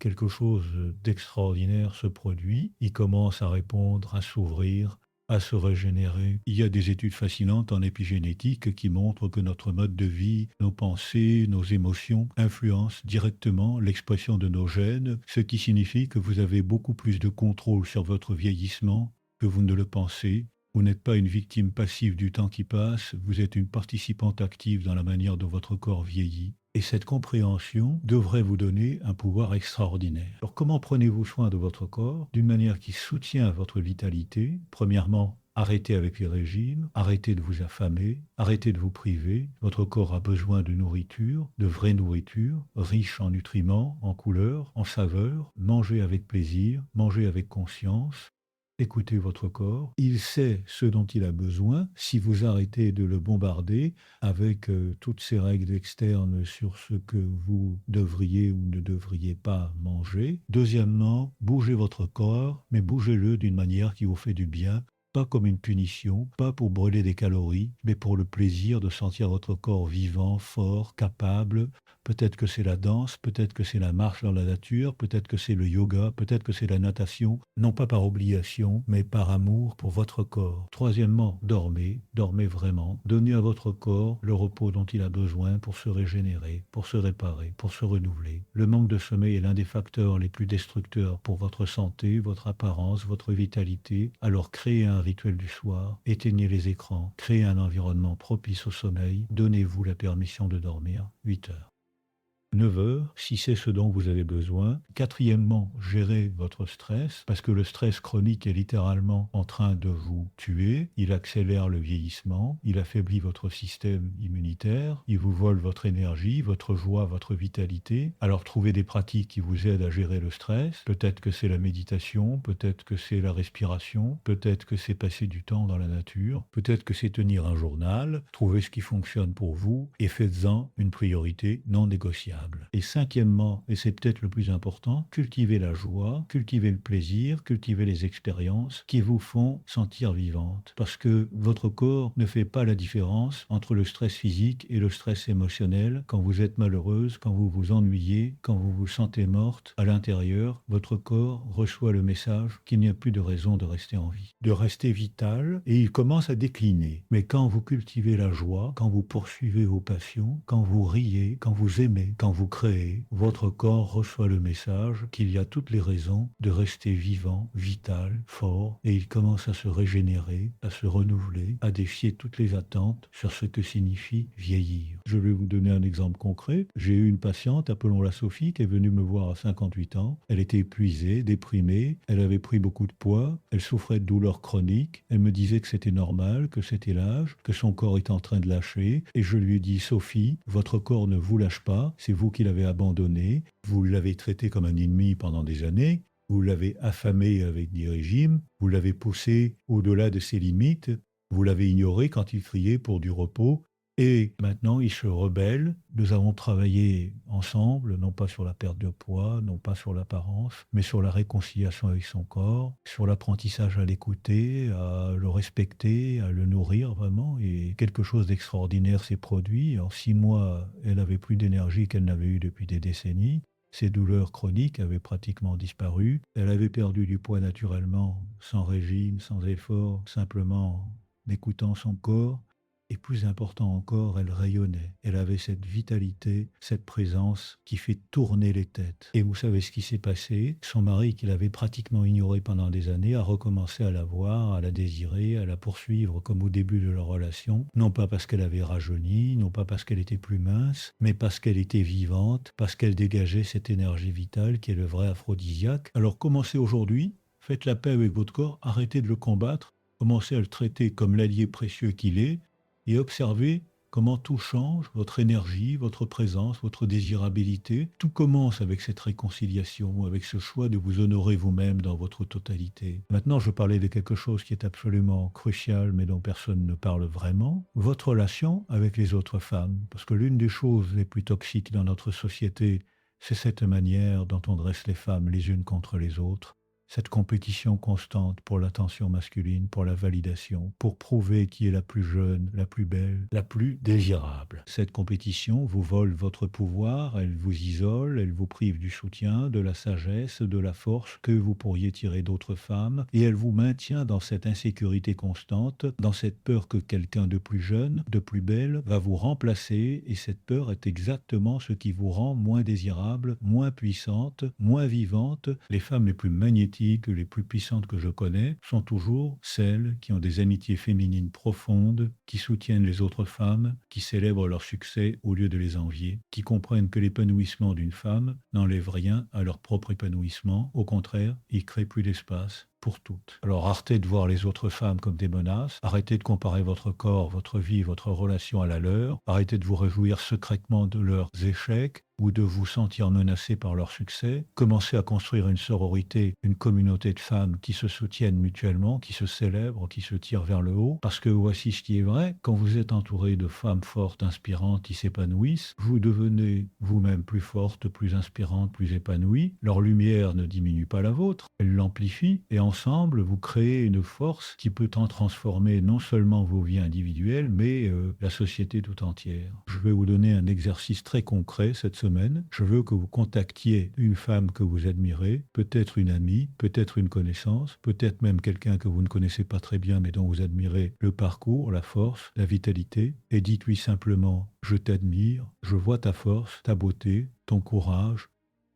quelque chose d'extraordinaire se produit. Il commence à répondre, à s'ouvrir, à se régénérer. Il y a des études fascinantes en épigénétique qui montrent que notre mode de vie, nos pensées, nos émotions influencent directement l'expression de nos gènes, ce qui signifie que vous avez beaucoup plus de contrôle sur votre vieillissement que vous ne le pensez. Vous n'êtes pas une victime passive du temps qui passe, vous êtes une participante active dans la manière dont votre corps vieillit. Et cette compréhension devrait vous donner un pouvoir extraordinaire. Alors comment prenez-vous soin de votre corps d'une manière qui soutient votre vitalité? Premièrement, arrêtez avec les régimes, arrêtez de vous affamer, arrêtez de vous priver. Votre corps a besoin de nourriture, de vraie nourriture, riche en nutriments, en couleurs, en saveurs. Mangez avec plaisir, mangez avec conscience. Écoutez votre corps, il sait ce dont il a besoin si vous arrêtez de le bombarder avec toutes ces règles externes sur ce que vous devriez ou ne devriez pas manger. Deuxièmement, bougez votre corps, mais bougez-le d'une manière qui vous fait du bien, pas comme une punition, pas pour brûler des calories, mais pour le plaisir de sentir votre corps vivant, fort, capable. Peut-être que c'est la danse, peut-être que c'est la marche dans la nature, peut-être que c'est le yoga, peut-être que c'est la natation, non pas par obligation, mais par amour pour votre corps. Troisièmement, dormez, dormez vraiment. Donnez à votre corps le repos dont il a besoin pour se régénérer, pour se réparer, pour se renouveler. Le manque de sommeil est l'un des facteurs les plus destructeurs pour votre santé, votre apparence, votre vitalité. Alors créez un rituel du soir, éteignez les écrans, créez un environnement propice au sommeil, donnez-vous la permission de dormir 8 heures. 9 heures, si c'est ce dont vous avez besoin. Quatrièmement, gérez votre stress, parce que le stress chronique est littéralement en train de vous tuer. Il accélère le vieillissement, il affaiblit votre système immunitaire, il vous vole votre énergie, votre joie, votre vitalité. Alors trouvez des pratiques qui vous aident à gérer le stress. Peut-être que c'est la méditation, peut-être que c'est la respiration, peut-être que c'est passer du temps dans la nature, peut-être que c'est tenir un journal. Trouvez ce qui fonctionne pour vous et faites-en une priorité non négociable. Et cinquièmement, et c'est peut-être le plus important, cultivez la joie, cultivez le plaisir, cultivez les expériences qui vous font sentir vivante. Parce que votre corps ne fait pas la différence entre le stress physique et le stress émotionnel. Quand vous êtes malheureuse, quand vous vous ennuyez, quand vous vous sentez morte, à l'intérieur, votre corps reçoit le message qu'il n'y a plus de raison de rester en vie, de rester vital, et il commence à décliner. Mais quand vous cultivez la joie, quand vous poursuivez vos passions, quand vous riez, quand vous aimez, quand vous créez, votre corps reçoit le message qu'il y a toutes les raisons de rester vivant, vital, fort, et il commence à se régénérer, à se renouveler, à défier toutes les attentes sur ce que signifie vieillir. Je vais vous donner un exemple concret. J'ai eu une patiente, appelons-la Sophie, qui est venue me voir à 58 ans. Elle était épuisée, déprimée, elle avait pris beaucoup de poids, elle souffrait de douleurs chroniques, elle me disait que c'était normal, que c'était l'âge, que son corps est en train de lâcher, et je lui ai dit, Sophie, votre corps ne vous lâche pas, c'est vous qui l'avez abandonné, vous l'avez traité comme un ennemi pendant des années, vous l'avez affamé avec des régimes, vous l'avez poussé au-delà de ses limites, vous l'avez ignoré quand il criait pour du repos, Et maintenant, il se rebelle. Nous avons travaillé ensemble, non pas sur la perte de poids, non pas sur l'apparence, mais sur la réconciliation avec son corps, sur l'apprentissage à l'écouter, à le respecter, à le nourrir vraiment. Et quelque chose d'extraordinaire s'est produit. En 6 mois, elle avait plus d'énergie qu'elle n'avait eu depuis des décennies. Ses douleurs chroniques avaient pratiquement disparu. Elle avait perdu du poids naturellement, sans régime, sans effort, simplement en écoutant son corps. Et plus important encore, elle rayonnait. Elle avait cette vitalité, cette présence qui fait tourner les têtes. Et vous savez ce qui s'est passé? Son mari, qu'il avait pratiquement ignoré pendant des années, a recommencé à la voir, à la désirer, à la poursuivre comme au début de leur relation. Non pas parce qu'elle avait rajeuni, non pas parce qu'elle était plus mince, mais parce qu'elle était vivante, parce qu'elle dégageait cette énergie vitale qui est le vrai aphrodisiaque. Alors commencez aujourd'hui, faites la paix avec votre corps, arrêtez de le combattre, commencez à le traiter comme l'allié précieux qu'il est, et observez comment tout change, votre énergie, votre présence, votre désirabilité. Tout commence avec cette réconciliation, avec ce choix de vous honorer vous-même dans votre totalité. Maintenant, je parlais de quelque chose qui est absolument crucial, mais dont personne ne parle vraiment, votre relation avec les autres femmes. Parce que l'une des choses les plus toxiques dans notre société, c'est cette manière dont on dresse les femmes les unes contre les autres. Cette compétition constante pour l'attention masculine, pour la validation, pour prouver qui est la plus jeune, la plus belle, la plus désirable. Cette compétition vous vole votre pouvoir, elle vous isole, elle vous prive du soutien, de la sagesse, de la force que vous pourriez tirer d'autres femmes, et elle vous maintient dans cette insécurité constante, dans cette peur que quelqu'un de plus jeune, de plus belle, va vous remplacer, et cette peur est exactement ce qui vous rend moins désirable, moins puissante, moins vivante. Les femmes les plus magnétiques, les plus puissantes que je connais, sont toujours celles qui ont des amitiés féminines profondes, qui soutiennent les autres femmes, qui célèbrent leur succès au lieu de les envier, qui comprennent que l'épanouissement d'une femme n'enlève rien à leur propre épanouissement. Au contraire, il crée plus d'espace pour toutes. Alors arrêtez de voir les autres femmes comme des menaces, arrêtez de comparer votre corps, votre vie, votre relation à la leur, arrêtez de vous réjouir secrètement de leurs échecs ou de vous sentir menacé par leur succès. Commencez à construire une sororité, une communauté de femmes qui se soutiennent mutuellement, qui se célèbrent, qui se tirent vers le haut. Parce que voici ce qui est vrai, quand vous êtes entouré de femmes fortes, inspirantes, qui s'épanouissent, vous devenez vous-même plus forte, plus inspirante, plus épanouie. Leur lumière ne diminue pas la vôtre, elle l'amplifie, et ensemble, vous créez une force qui peut en transformer non seulement vos vies individuelles, mais la société tout entière. Je vais vous donner un exercice très concret cette semaine. Je veux que vous contactiez une femme que vous admirez, peut-être une amie, peut-être une connaissance, peut-être même quelqu'un que vous ne connaissez pas très bien, mais dont vous admirez le parcours, la force, la vitalité, et dites-lui simplement « Je t'admire, je vois ta force, ta beauté, ton courage,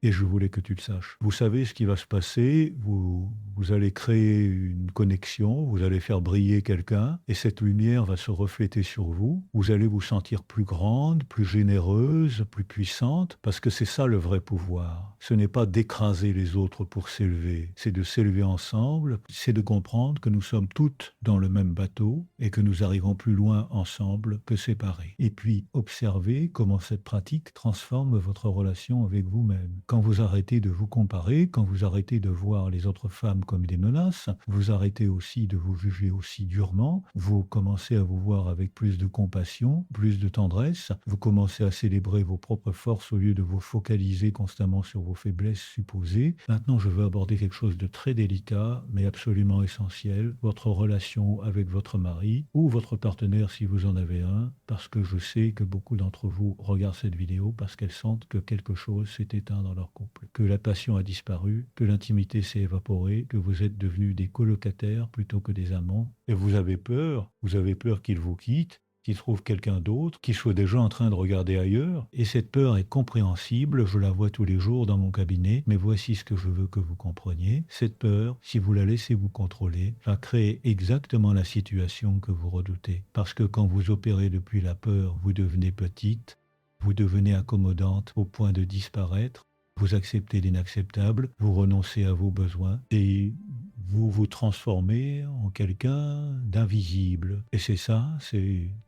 et je voulais que tu le saches. » Vous savez ce qui va se passer, vous allez créer une connexion, vous allez faire briller quelqu'un, et cette lumière va se refléter sur vous. Vous allez vous sentir plus grande, plus généreuse, plus puissante, parce que c'est ça le vrai pouvoir. Ce n'est pas d'écraser les autres pour s'élever, c'est de s'élever ensemble, c'est de comprendre que nous sommes toutes dans le même bateau, et que nous arrivons plus loin ensemble que séparés. Et puis, observez comment cette pratique transforme votre relation avec vous-même. Quand vous arrêtez de vous comparer, quand vous arrêtez de voir les autres femmes comme des menaces, vous arrêtez aussi de vous juger aussi durement, vous commencez à vous voir avec plus de compassion, plus de tendresse, vous commencez à célébrer vos propres forces au lieu de vous focaliser constamment sur vos faiblesses supposées. Maintenant, je veux aborder quelque chose de très délicat, mais absolument essentiel, votre relation avec votre mari ou votre partenaire si vous en avez un, parce que je sais que beaucoup d'entre vous regardent cette vidéo parce qu'elles sentent que quelque chose s'est éteint dans leur couple, que la passion a disparu, que l'intimité s'est évaporée, que vous êtes devenus des colocataires plutôt que des amants, et vous avez peur qu'il vous quitte, qu'il trouve quelqu'un d'autre, qu'il soit déjà en train de regarder ailleurs, et cette peur est compréhensible, je la vois tous les jours dans mon cabinet, mais voici ce que je veux que vous compreniez. Cette peur, si vous la laissez vous contrôler, va créer exactement la situation que vous redoutez, parce que quand vous opérez depuis la peur, vous devenez petite, vous devenez accommodante au point de disparaître, vous acceptez l'inacceptable, vous renoncez à vos besoins et vous vous transformez en quelqu'un d'invisible. Et c'est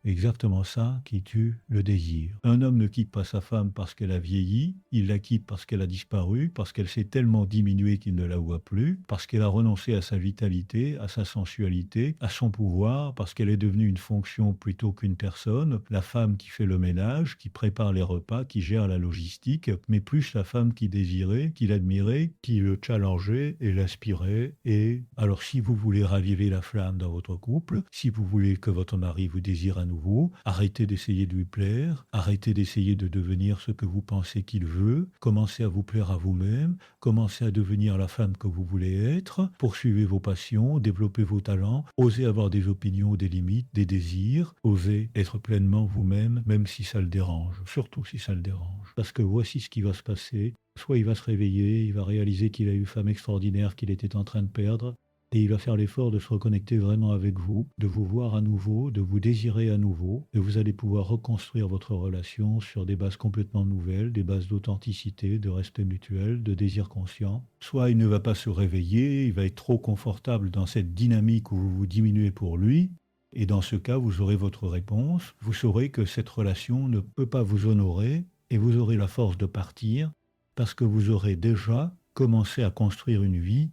exactement ça qui tue le désir. Un homme ne quitte pas sa femme parce qu'elle a vieilli, il la quitte parce qu'elle a disparu, parce qu'elle s'est tellement diminuée qu'il ne la voit plus, parce qu'elle a renoncé à sa vitalité, à sa sensualité, à son pouvoir, parce qu'elle est devenue une fonction plutôt qu'une personne, la femme qui fait le ménage, qui prépare les repas, qui gère la logistique, mais plus la femme qui désirait, qui l'admirait, qui le challengeait et l'inspirait. Et alors si vous voulez raviver la flamme dans votre couple, si vous voulez que votre mari vous désire à nouveau, arrêtez d'essayer de lui plaire, arrêtez d'essayer de devenir ce que vous pensez qu'il veut, commencez à vous plaire à vous-même, commencez à devenir la femme que vous voulez être, poursuivez vos passions, développez vos talents, osez avoir des opinions, des limites, des désirs, osez être pleinement vous-même, même si ça le dérange, surtout si ça le dérange. Parce que voici ce qui va se passer. Soit il va se réveiller, il va réaliser qu'il a eu une femme extraordinaire qu'il était en train de perdre, et il va faire l'effort de se reconnecter vraiment avec vous, de vous voir à nouveau, de vous désirer à nouveau, et vous allez pouvoir reconstruire votre relation sur des bases complètement nouvelles, des bases d'authenticité, de respect mutuel, de désir conscient. Soit il ne va pas se réveiller, il va être trop confortable dans cette dynamique où vous vous diminuez pour lui, et dans ce cas, vous aurez votre réponse, vous saurez que cette relation ne peut pas vous honorer, et vous aurez la force de partir, parce que vous aurez déjà commencé à construire une vie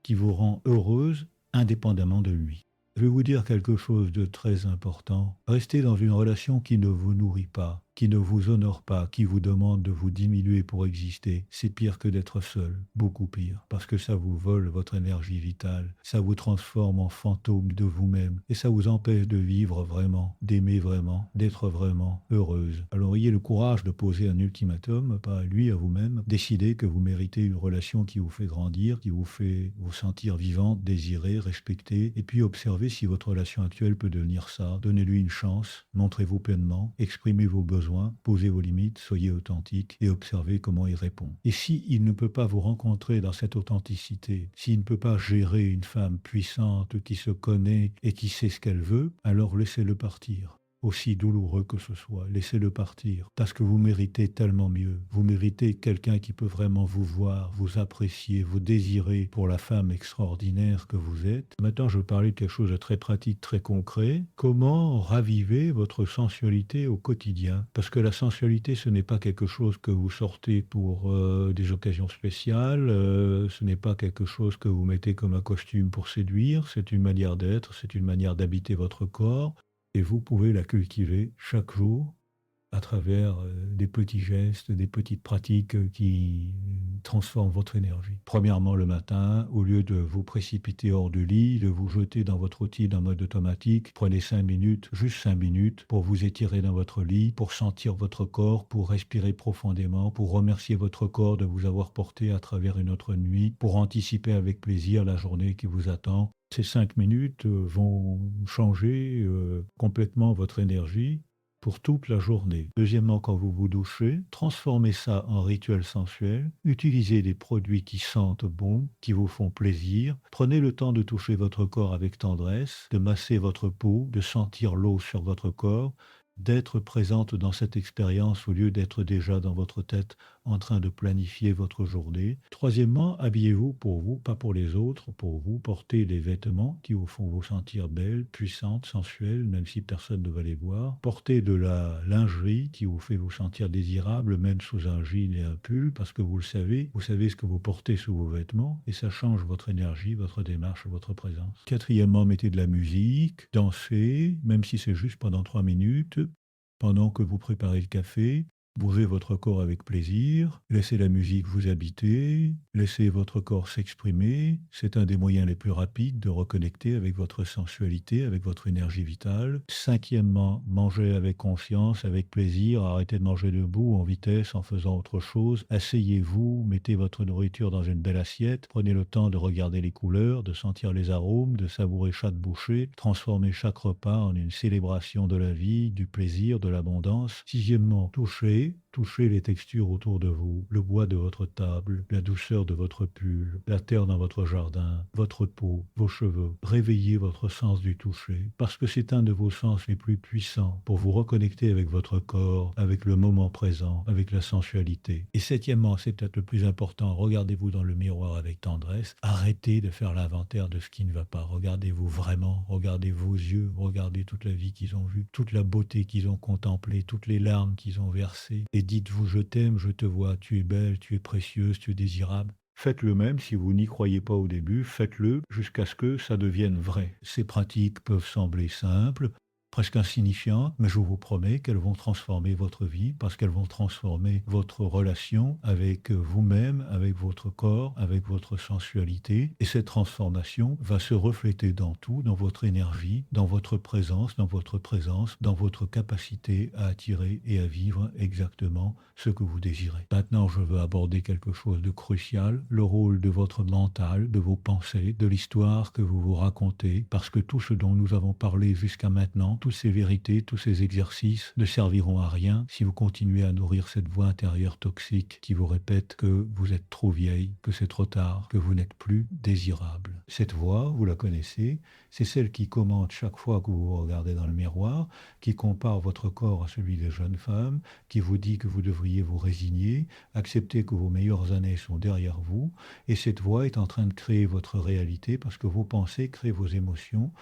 qui vous rend heureuse indépendamment de lui. Je vais vous dire quelque chose de très important. Rester dans une relation qui ne vous nourrit pas, qui ne vous honore pas, qui vous demande de vous diminuer pour exister, c'est pire que d'être seul, beaucoup pire, parce que ça vous vole votre énergie vitale, ça vous transforme en fantôme de vous-même, et ça vous empêche de vivre vraiment, d'aimer vraiment, d'être vraiment heureuse. Alors ayez le courage de poser un ultimatum, pas à lui, à vous-même, décidez que vous méritez une relation qui vous fait grandir, qui vous fait vous sentir vivante, désirée, respectée, et puis observez si votre relation actuelle peut devenir ça. Donnez-lui une chance, montrez-vous pleinement, exprimez vos besoins, posez vos limites, soyez authentique et observez comment il répond. Et si il ne peut pas vous rencontrer dans cette authenticité, s'il ne peut pas gérer une femme puissante qui se connaît et qui sait ce qu'elle veut, alors laissez-le partir. Aussi douloureux que ce soit, laissez-le partir, parce que vous méritez tellement mieux. Vous méritez quelqu'un qui peut vraiment vous voir, vous apprécier, vous désirer pour la femme extraordinaire que vous êtes. Maintenant, je vais parler de quelque chose de très pratique, très concret. Comment raviver votre sensualité au quotidien? Parce que la sensualité, ce n'est pas quelque chose que vous sortez pour des occasions spéciales, ce n'est pas quelque chose que vous mettez comme un costume pour séduire, c'est une manière d'être, c'est une manière d'habiter votre corps. Et vous pouvez la cultiver chaque jour à travers des petits gestes, des petites pratiques qui transforment votre énergie. Premièrement, le matin, au lieu de vous précipiter hors du lit, de vous jeter dans votre routine en mode automatique, prenez 5 minutes, juste 5 minutes, pour vous étirer dans votre lit, pour sentir votre corps, pour respirer profondément, pour remercier votre corps de vous avoir porté à travers une autre nuit, pour anticiper avec plaisir la journée qui vous attend. Ces 5 minutes vont changer complètement votre énergie pour toute la journée. Deuxièmement, quand vous vous douchez, transformez ça en rituel sensuel. Utilisez des produits qui sentent bon, qui vous font plaisir. Prenez le temps de toucher votre corps avec tendresse, de masser votre peau, de sentir l'eau sur votre corps, d'être présente dans cette expérience au lieu d'être déjà dans votre tête en train de planifier votre journée. Troisièmement, habillez-vous pour vous, pas pour les autres, pour vous. Portez des vêtements qui vous font vous sentir belle, puissante, sensuelle, même si personne ne va les voir. Portez de la lingerie qui vous fait vous sentir désirable, même sous un jean et un pull, parce que vous savez ce que vous portez sous vos vêtements, et ça change votre énergie, votre démarche, votre présence. Quatrièmement, mettez de la musique, dansez, même si c'est juste pendant 3 minutes, pendant que vous préparez le café. Bougez votre corps avec plaisir, laissez la musique vous habiter, laissez votre corps s'exprimer. C'est un des moyens les plus rapides de reconnecter avec votre sensualité, avec votre énergie vitale. Cinquièmement, mangez avec conscience, avec plaisir. Arrêtez de manger debout, en vitesse, en faisant autre chose. Asseyez-vous, mettez votre nourriture dans une belle assiette. Prenez le temps de regarder les couleurs, de sentir les arômes, de savourer chaque bouchée. Transformez chaque repas en une célébration de la vie, du plaisir, de l'abondance. Sixièmement, touchez. Touchez les textures autour de vous, le bois de votre table, la douceur de votre pull, la terre dans votre jardin, votre peau, vos cheveux. Réveillez votre sens du toucher, parce que c'est un de vos sens les plus puissants pour vous reconnecter avec votre corps, avec le moment présent, avec la sensualité. Et septièmement, c'est peut-être le plus important, regardez-vous dans le miroir avec tendresse. Arrêtez de faire l'inventaire de ce qui ne va pas. Regardez-vous vraiment, regardez vos yeux, regardez toute la vie qu'ils ont vue, toute la beauté qu'ils ont contemplée, toutes les larmes qu'ils ont versées. Et dites-vous, je t'aime, je te vois, tu es belle, tu es précieuse, tu es désirable. Faites-le même si vous n'y croyez pas au début, faites-le jusqu'à ce que ça devienne vrai. Ces pratiques peuvent sembler simples, presque insignifiantes, mais je vous promets qu'elles vont transformer votre vie parce qu'elles vont transformer votre relation avec vous-même, avec votre corps, avec votre sensualité. Et cette transformation va se refléter dans tout, dans votre énergie, dans votre présence, dans votre capacité à attirer et à vivre exactement ce que vous désirez. Maintenant, je veux aborder quelque chose de crucial, le rôle de votre mental, de vos pensées, de l'histoire que vous vous racontez, parce que tout ce dont nous avons parlé jusqu'à maintenant, toutes ces vérités, tous ces exercices ne serviront à rien si vous continuez à nourrir cette voix intérieure toxique qui vous répète que vous êtes trop vieille, que c'est trop tard, que vous n'êtes plus désirable. Cette voix, vous la connaissez, c'est celle qui commente chaque fois que vous vous regardez dans le miroir, qui compare votre corps à celui des jeunes femmes, qui vous dit que vous devriez vous résigner, accepter que vos meilleures années sont derrière vous, et cette voix est en train de créer votre réalité parce que vos pensées créent vos émotions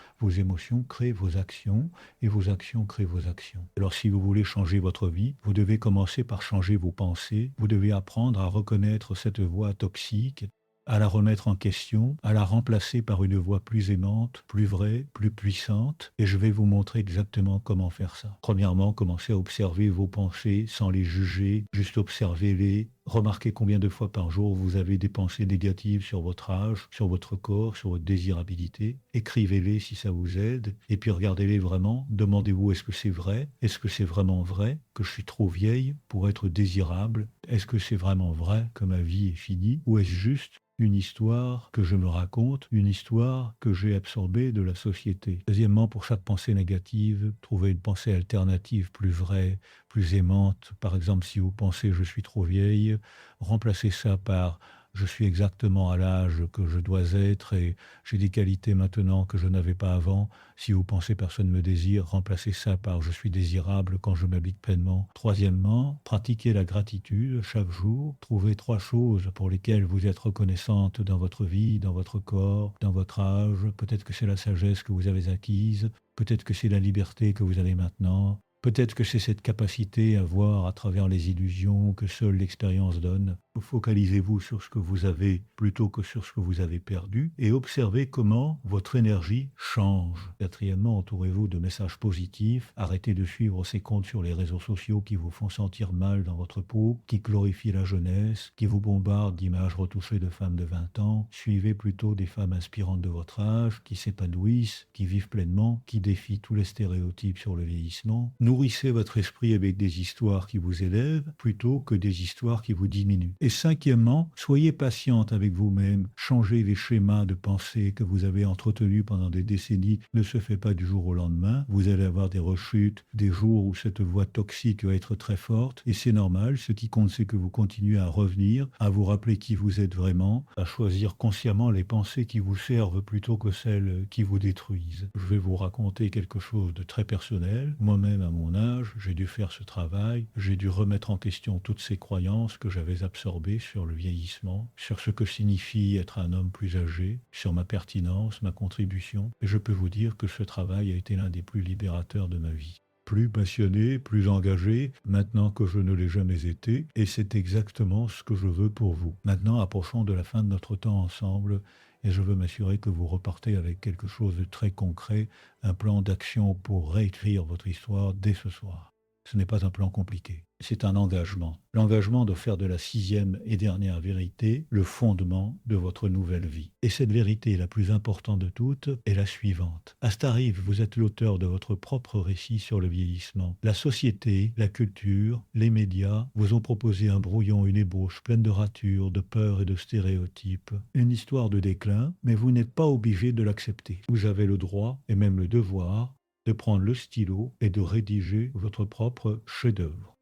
créent vos actions, et vos actions créent vos actions. Alors si vous voulez changer votre vie, vous devez commencer par changer vos pensées, vous devez apprendre à reconnaître cette voix toxique, à la remettre en question, à la remplacer par une voix plus aimante, plus vraie, plus puissante, et je vais vous montrer exactement comment faire ça. Premièrement, commencez à observer vos pensées sans les juger, juste observez-les, remarquez combien de fois par jour vous avez des pensées négatives sur votre âge, sur votre corps, sur votre désirabilité. Écrivez-les si ça vous aide, et puis regardez-les vraiment, demandez-vous est-ce que c'est vrai, est-ce que c'est vraiment vrai que je suis trop vieille pour être désirable, est-ce que c'est vraiment vrai que ma vie est finie, ou est-ce juste une histoire que je me raconte, une histoire que j'ai absorbée de la société. Deuxièmement, pour chaque pensée négative, trouvez une pensée alternative plus vraie, plus aimante. Par exemple, si vous pensez je suis trop vieille, remplacez ça par je suis exactement à l'âge que je dois être et j'ai des qualités maintenant que je n'avais pas avant. Si vous pensez personne me désire, remplacez ça par je suis désirable quand je m'habite pleinement. Troisièmement, pratiquez la gratitude chaque jour. Trouvez 3 choses pour lesquelles vous êtes reconnaissante dans votre vie, dans votre corps, dans votre âge. Peut-être que c'est la sagesse que vous avez acquise, peut-être que c'est la liberté que vous avez maintenant. Peut-être que c'est cette capacité à voir à travers les illusions que seule l'expérience donne. Focalisez-vous sur ce que vous avez plutôt que sur ce que vous avez perdu et observez comment votre énergie change. Quatrièmement, entourez-vous de messages positifs. Arrêtez de suivre ces comptes sur les réseaux sociaux qui vous font sentir mal dans votre peau, qui glorifient la jeunesse, qui vous bombardent d'images retouchées de femmes de 20 ans. Suivez plutôt des femmes inspirantes de votre âge, qui s'épanouissent, qui vivent pleinement, qui défient tous les stéréotypes sur le vieillissement. Nourrissez votre esprit avec des histoires qui vous élèvent plutôt que des histoires qui vous diminuent. Et cinquièmement, soyez patiente avec vous-même. Changez les schémas de pensée que vous avez entretenus pendant des décennies ne se fait pas du jour au lendemain. Vous allez avoir des rechutes, des jours où cette voix toxique va être très forte. Et c'est normal. Ce qui compte, c'est que vous continuez à revenir, à vous rappeler qui vous êtes vraiment, à choisir consciemment les pensées qui vous servent plutôt que celles qui vous détruisent. Je vais vous raconter quelque chose de très personnel. Moi-même, à mon âge, j'ai dû faire ce travail. J'ai dû remettre en question toutes ces croyances que j'avais absorbées sur le vieillissement, sur ce que signifie être un homme plus âgé, sur ma pertinence, ma contribution. Et je peux vous dire que ce travail a été l'un des plus libérateurs de ma vie. Plus passionné, plus engagé, maintenant que je ne l'ai jamais été, et c'est exactement ce que je veux pour vous. Maintenant, approchons de la fin de notre temps ensemble, et je veux m'assurer que vous repartez avec quelque chose de très concret, un plan d'action pour réécrire votre histoire dès ce soir. Ce n'est pas un plan compliqué, c'est un engagement. L'engagement de faire de la 6e et dernière vérité le fondement de votre nouvelle vie. Et cette vérité la plus importante de toutes est la suivante. À cet arrive, vous êtes l'auteur de votre propre récit sur le vieillissement. La société, la culture, les médias vous ont proposé un brouillon, une ébauche pleine de ratures, de peurs et de stéréotypes. Une histoire de déclin, mais vous n'êtes pas obligé de l'accepter. Vous avez le droit et même le devoir de prendre le stylo et de rédiger votre propre chef-d'œuvre.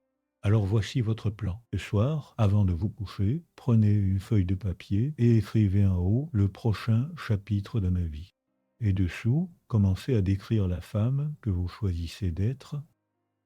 Alors voici votre plan. Ce soir, avant de vous coucher, prenez une feuille de papier et écrivez en haut le prochain chapitre de ma vie. Et dessous, commencez à décrire la femme que vous choisissez d'être,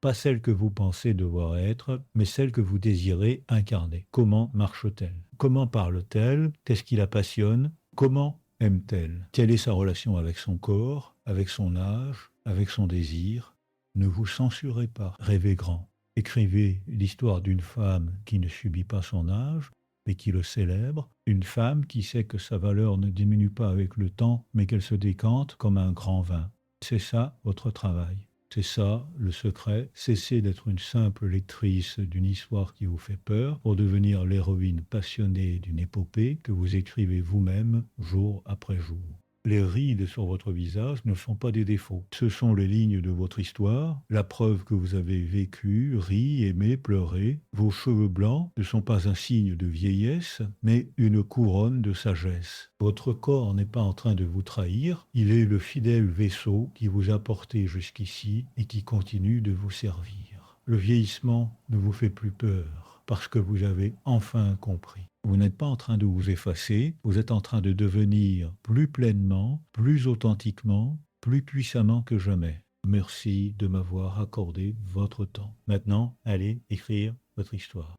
pas celle que vous pensez devoir être, mais celle que vous désirez incarner. Comment marche-t-elle? Comment parle-t-elle? Qu'est-ce qui la passionne? Comment aime-t-elle? Quelle est sa relation avec son corps, avec son âge, avec son désir? Ne vous censurez pas, rêvez grand. Écrivez l'histoire d'une femme qui ne subit pas son âge, mais qui le célèbre, une femme qui sait que sa valeur ne diminue pas avec le temps, mais qu'elle se décante comme un grand vin. C'est ça votre travail. C'est ça le secret. Cessez d'être une simple lectrice d'une histoire qui vous fait peur pour devenir l'héroïne passionnée d'une épopée que vous écrivez vous-même jour après jour. Les rides sur votre visage ne sont pas des défauts. Ce sont les lignes de votre histoire, la preuve que vous avez vécu, ri, aimé, pleuré. Vos cheveux blancs ne sont pas un signe de vieillesse, mais une couronne de sagesse. Votre corps n'est pas en train de vous trahir, il est le fidèle vaisseau qui vous a porté jusqu'ici et qui continue de vous servir. Le vieillissement ne vous fait plus peur parce que vous avez enfin compris. Vous n'êtes pas en train de vous effacer, vous êtes en train de devenir plus pleinement, plus authentiquement, plus puissamment que jamais. Merci de m'avoir accordé votre temps. Maintenant, allez écrire votre histoire.